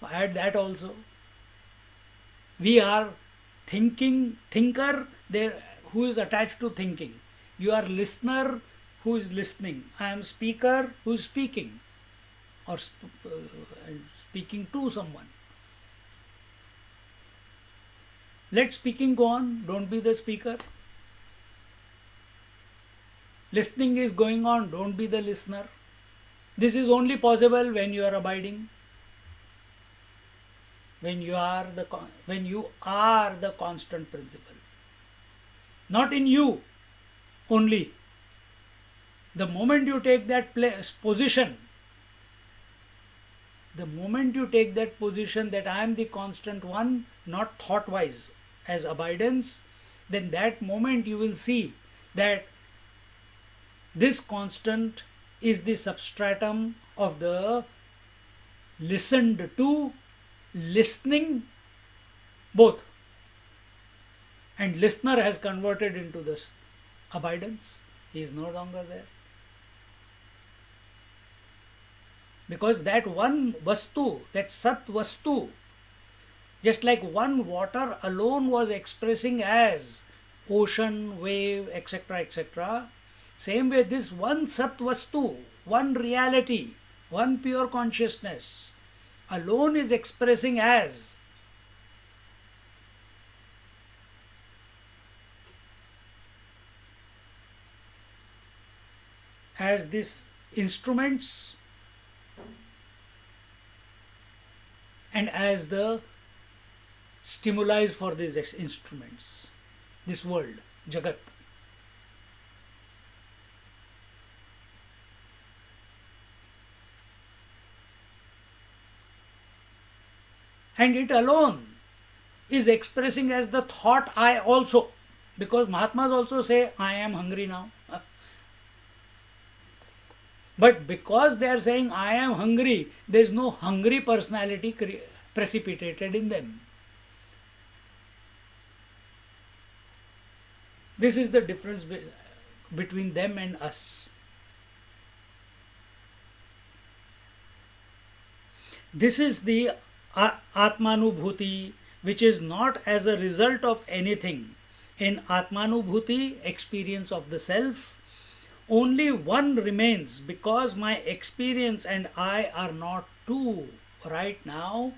Add that also. We are thinker there who is attached to thinking. You are listener who is listening. I am speaker who is speaking or speaking to someone. Let speaking go on. Don't be the speaker. Listening is going on. Don't be the listener. This is only possible when you are abiding. When you are the constant principle. Not in you only. The moment you take that position, that I am the constant one, not thought wise, as abidance, then that moment you will see that this constant is the substratum of the listened to, listening, both. And listener has converted into this abidance. He is no longer there. Because that one vastu, that sat vastu, just like one water alone was expressing as ocean, wave, etc., etc., same way this one sat vastu, one reality, one pure consciousness alone is expressing as these instruments and as the stimuli for these instruments, this world, Jagat. And it alone is expressing as the thought I also, because Mahatmas also say I am hungry now. But because they are saying I am hungry, there is no hungry personality precipitated in them. This is the difference between them and us. This is the Atmanubhuti, which is not as a result of anything. In Atmanubhuti, experience of the self, only one remains because my experience and I are not two. Right now,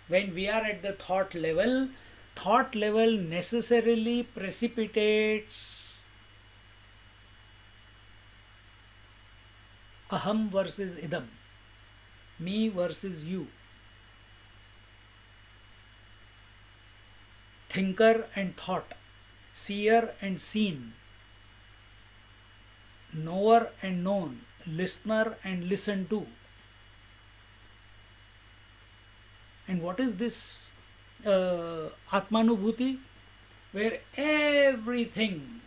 when we are at the thought level necessarily precipitates aham versus idam, me versus you, thinker and thought, seer and seen, knower and known, listener and listened to. And what is this Atmanubhuti? Where everything,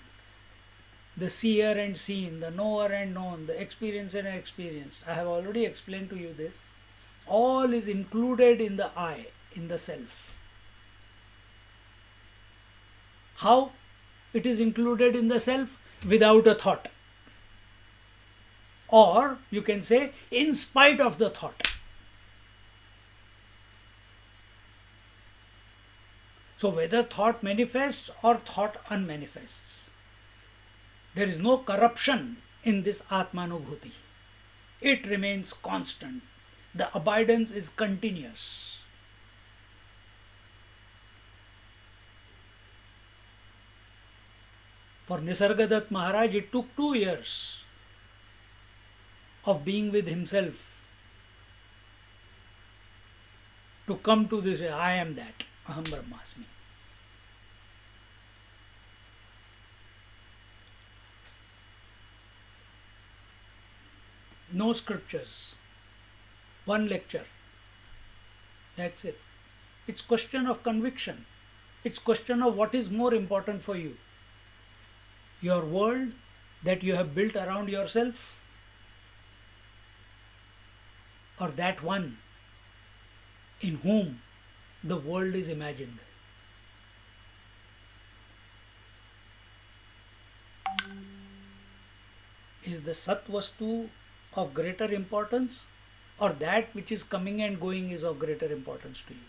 the seer and seen, the knower and known, the experiencer and experienced, I have already explained to you this, all is included in the I. in the self. How it is included in the self? Without a thought. Or you can say, in spite of the thought. So whether thought manifests or thought unmanifests, there is no corruption in this Atmanubhuti. It remains constant. The abidance is continuous. For Nisargadatta Maharaj, it took 2 years of being with himself to come to this, I am that, Aham Brahmasmi. No scriptures, one lecture, that's it. It's question of conviction. It's question of what is more important for you. Your world that you have built around yourself, or that one in whom the world is imagined. Is the Sat Vastu of greater importance, or that which is coming and going is of greater importance to you?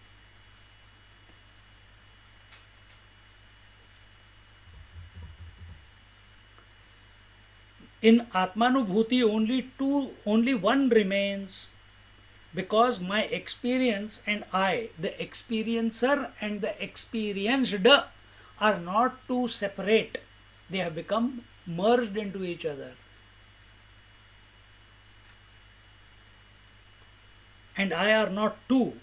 In Atmanubhuti, only one remains, because my experience and I, the experiencer and the experienced, are not two separate. They have become merged into each other. And I are not two.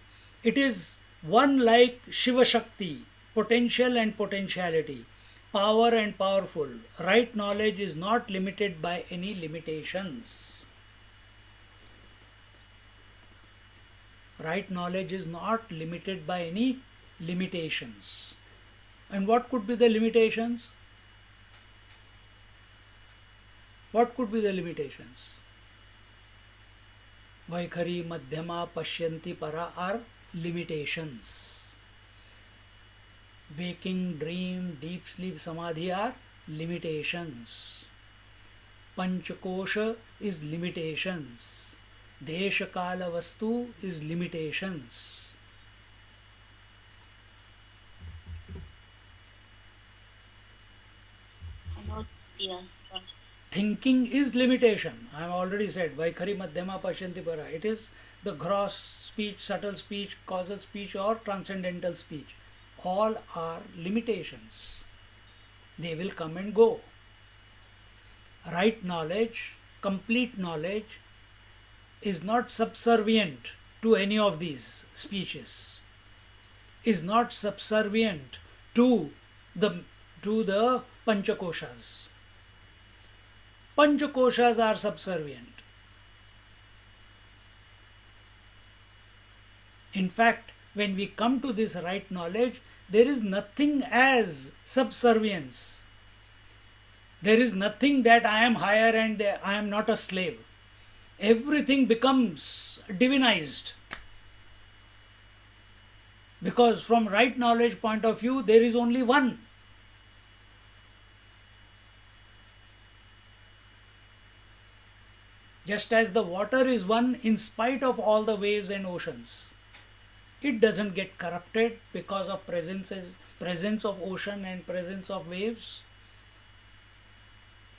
It is one, like Shiva Shakti, potential and potentiality, power and powerful. Right knowledge is not limited by any limitations. Right knowledge is not limited by any limitations. And what could be the limitations? What could be the limitations? Vaikhari, Madhyama, Pashyanti, Para are limitations. Waking, dream, deep sleep, Samadhi are limitations. Panchakosha is limitations. Desha, Kala, Vastu is limitations. Thinking is limitation. I have already said, Vaikhari, Madhyama, Pashyanti, Para. It is the gross speech, subtle speech, causal speech or transcendental speech. All are limitations. They will come and go. Right knowledge, complete knowledge, is not subservient to any of these speeches, is not subservient to the Panchakoshas. Panchakoshas are subservient. In fact, when we come to this right knowledge, there is nothing as subservience. There is nothing that I am higher and I am not a slave. Everything becomes divinized. Because from right knowledge point of view, there is only one. Just as the water is one in spite of all the waves and oceans. It doesn't get corrupted because of presence of ocean and presence of waves.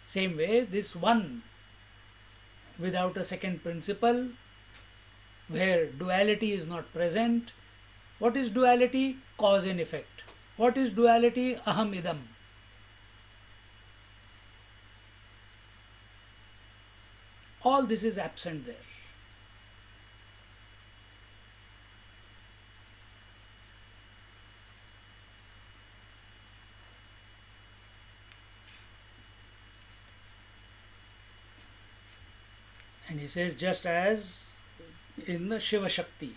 Same way, this one without a second principle, where duality is not present. What is duality? Cause and effect. What is duality? Aham idam. All this is absent there. And he says, just as in the Shiva Shakti,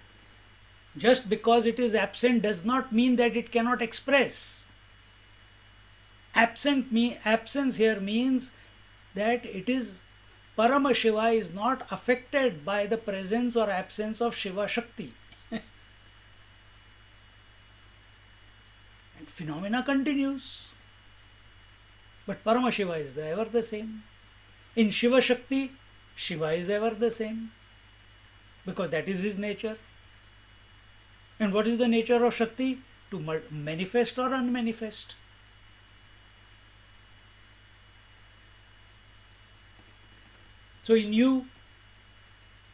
just because it is absent does not mean that it cannot express. Absence here means that it is Parama Shiva is not affected by the presence or absence of Shiva Shakti. and phenomena continues. But Paramashiva is ever the same. In Shiva Shakti, Shiva is ever the same because that is his nature. And what is the nature of Shakti? To manifest or unmanifest. So in you,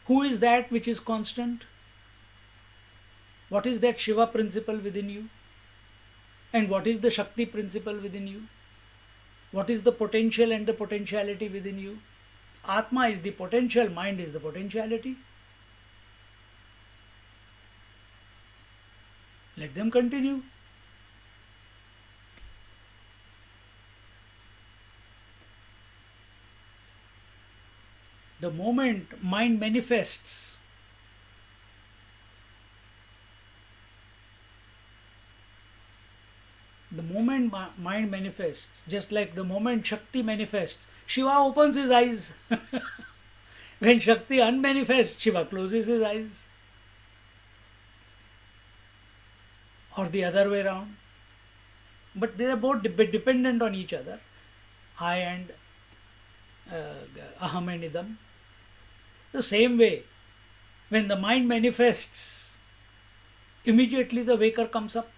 who is that which is constant? What is that Shiva principle within you? And what is the Shakti principle within you? What is the potential and the potentiality within you? Atma is the potential, mind is the potentiality. Let them continue. The moment mind manifests, mind manifests, just like the moment Shakti manifests, Shiva opens his eyes. When Shakti unmanifests, Shiva closes his eyes. Or the other way around. But they are both dependent on each other. I and Aham and Idam. The same way, when the mind manifests, immediately the waker comes up.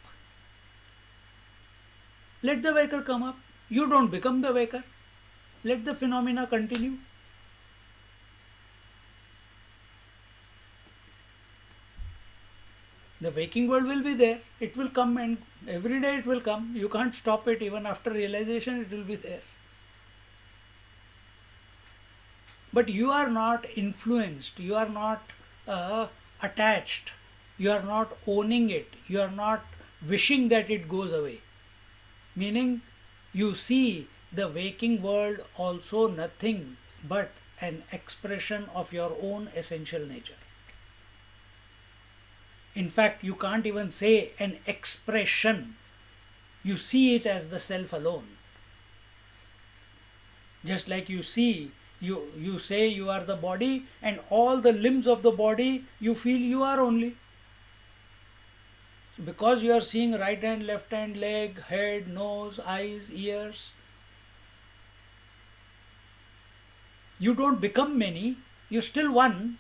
Let the waker come up. You don't become the waker. Let the phenomena continue. The waking world will be there. It will come, and every day it will come. You can't stop it. Even after realization, it will be there. But you are not influenced. You are not attached. You are not owning it. You are not wishing that it goes away. Meaning, you see the waking world also nothing but an expression of your own essential nature. In fact, you can't even say an expression. You see it as the self alone. Just like you see, you say you are the body, and all the limbs of the body you feel you are only. Because you are seeing right hand, left hand, leg, head, nose, eyes, ears. You don't become many, you're still one.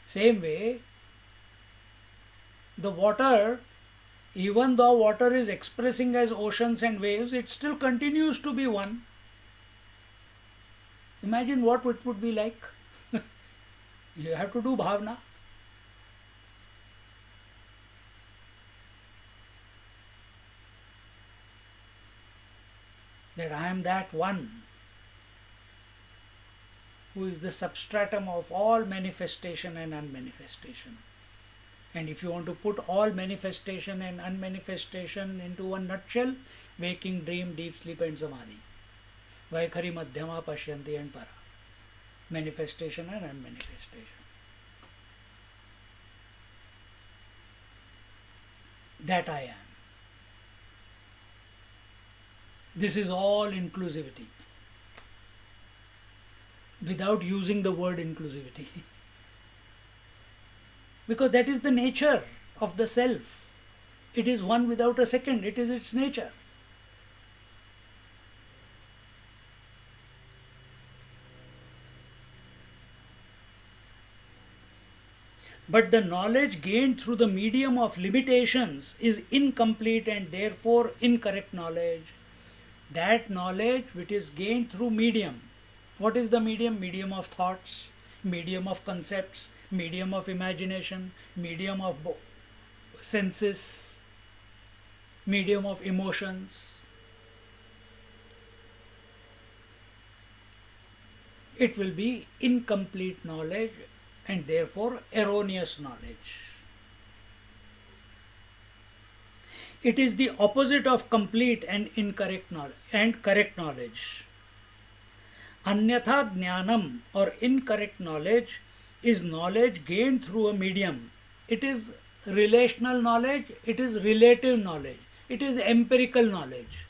Same way, the water, even though water is expressing as oceans and waves, it still continues to be one. Imagine what it would be like. You have to do bhavna. That I am that one who is the substratum of all manifestation and unmanifestation. And if you want to put all manifestation and unmanifestation into one nutshell, waking, dream, deep sleep and samadhi. Vaikhari, Madhyama, Pashyanti and Para. Manifestation and unmanifestation. That I am. This is all inclusivity. Without using the word inclusivity. Because that is the nature of the self. It is one without a second. It is its nature. But the knowledge gained through the medium of limitations is incomplete and therefore incorrect knowledge. That knowledge which is gained through medium. What is the medium? Medium of thoughts, medium of concepts, medium of imagination, medium of senses, medium of emotions. It will be incomplete knowledge and therefore erroneous knowledge. It is the opposite of complete and incorrect knowledge and correct knowledge. Anyatha jnanam or incorrect knowledge is knowledge gained through a medium. It is relational knowledge, it is relative knowledge, it is empirical knowledge.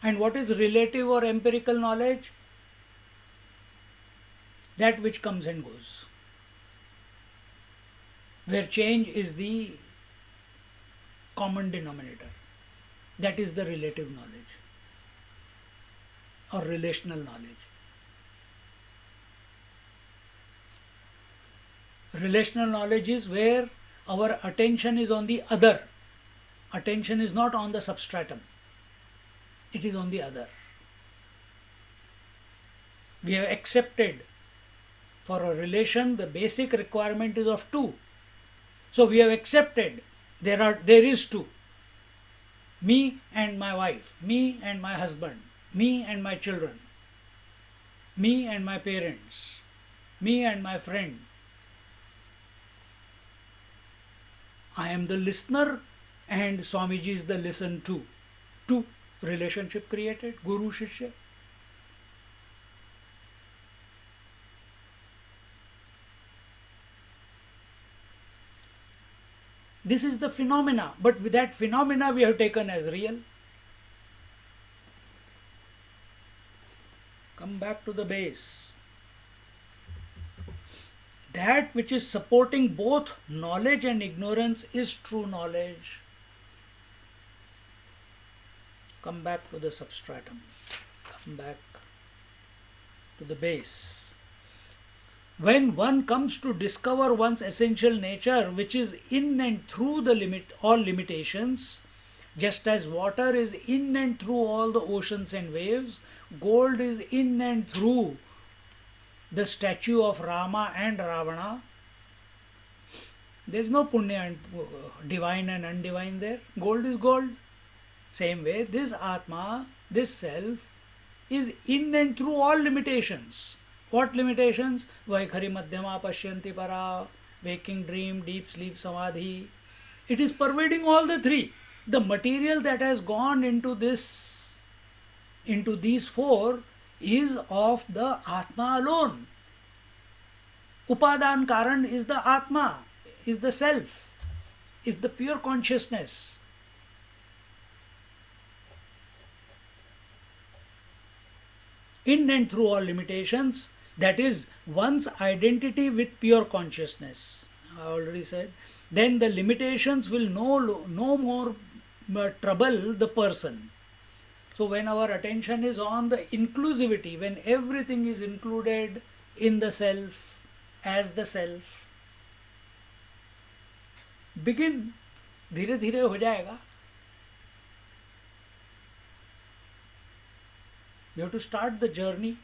And what is relative or empirical knowledge? That which comes and goes. where change is the common denominator. That is the relative knowledge or relational knowledge. Relational knowledge is where our attention is on the other. Attention is not on the substratum, it is on the other. We have accepted for a relation the basic requirement is of two. So we have accepted there is two. Me and my wife, me and my husband, me and my children, me and my parents, me and my friend. I am the listener and Swamiji is the listened to. Two, relationship created, Guru Shishya. This is the phenomena, but with that phenomena we have taken as real. Come back to the base. That which is supporting both knowledge and ignorance is true knowledge. Come back to the substratum. Come back to the base. When one comes to discover one's essential nature, which is in and through all limitations, just as water is in and through all the oceans and waves, gold is in and through the statue of Rama and Ravana. There is no punya and divine and undivine there. Gold is gold. Same way, this Atma, this self, is in and through all limitations. What limitations? Vaikhari Madhyama Pashyanti Para, waking dream, deep sleep, samadhi. It is pervading all the three. The material that has gone into these four is of the Atma alone. Upadan Karan is the Atma, is the self, is the pure consciousness. In and through all limitations, that is one's identity with pure consciousness. I already said. Then the limitations will no more trouble the person. So when our attention is on the inclusivity, when everything is included in the self, as the self, begin, धीरे धीरे हो जाएगा. You have to start the journey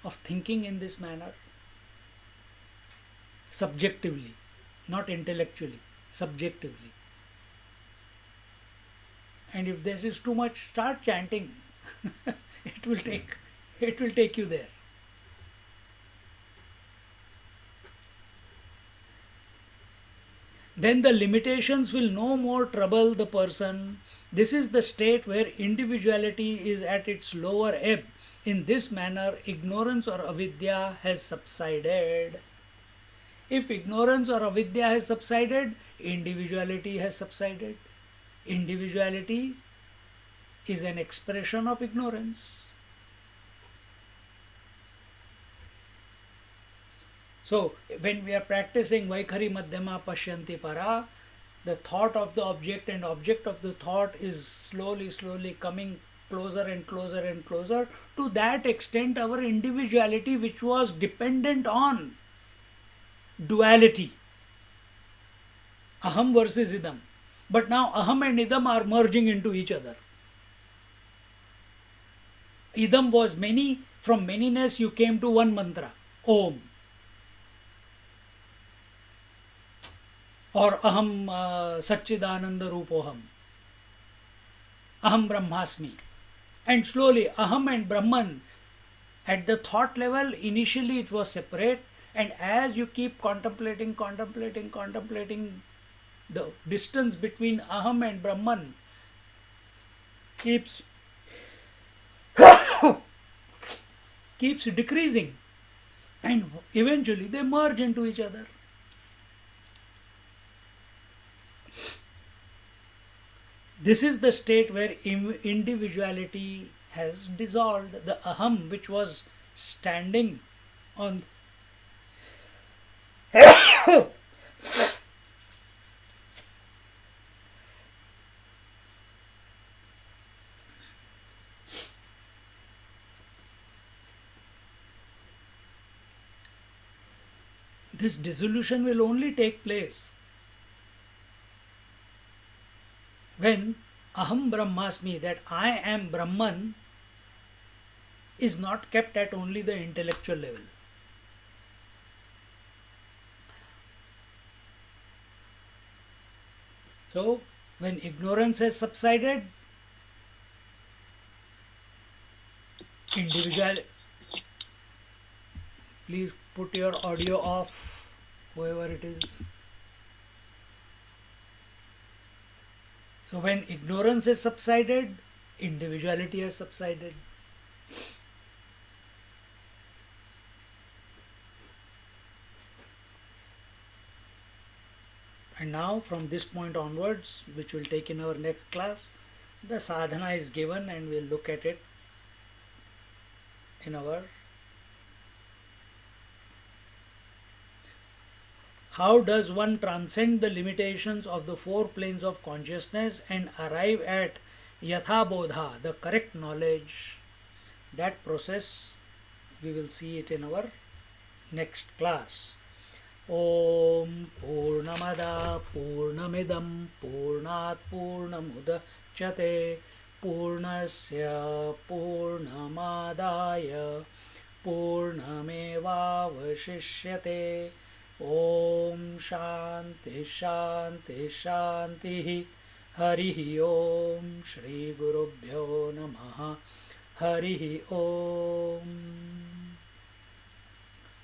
of thinking in this manner, subjectively, not intellectually, subjectively. And if this is too much, start chanting. it will take you there. Then the limitations will no more trouble the person. This is the state where individuality is at its lower ebb. In this manner, ignorance or avidya has subsided. If ignorance or avidya has subsided, individuality has subsided. Individuality is an expression of ignorance. So, when we are practicing Vaikhari Madhyama Pashyanti Para, the thought of the object and object of the thought is slowly coming closer and closer and closer. To that extent, our individuality, which was dependent on duality, aham versus idam, but now aham and idam are merging into each other. Idam was many, from manyness you came to one mantra, Om. Or aham Satchidananda Rupoham, aham Brahmasmi. And slowly aham and Brahman, at the thought level, initially it was separate, and as you keep contemplating, the distance between aham and Brahman keeps decreasing, and eventually they merge into each other. This is the state where individuality has dissolved. The aham, which was standing on This dissolution will only take place when aham brahmasmi, that I am Brahman, is not kept at only the intellectual level. So, when ignorance has subsided, individual, please put your audio off, whoever it is. So, when ignorance has subsided, individuality has subsided. And now, from this point onwards, which we'll take in our next class, the sadhana is given and we'll look at it in our. How does one transcend the limitations of the four planes of consciousness and arrive at yatha bodha, the correct knowledge? That process, we will see it in our next class. Om Purnamada Purnamidam Purnat Purnamudachyate Purnasya Purnamadaya Purnamevavashishyate. Om Shanti Shanti Shanti. Harihi Om Shri Gurubhyo Namaha. Harihi Om.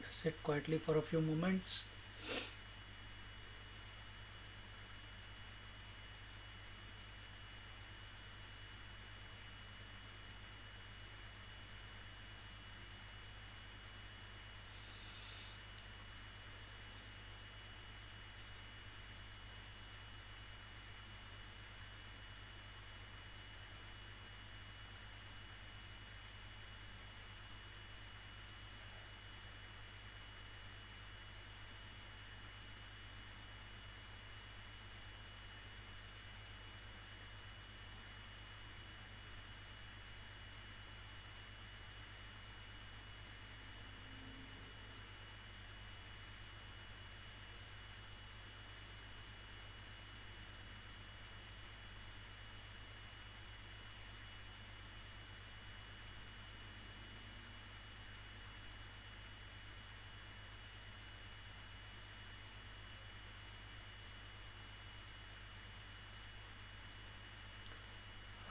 Just sit quietly for a few moments.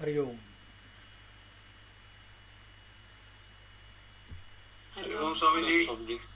Hari Om. Hari Om Swamiji.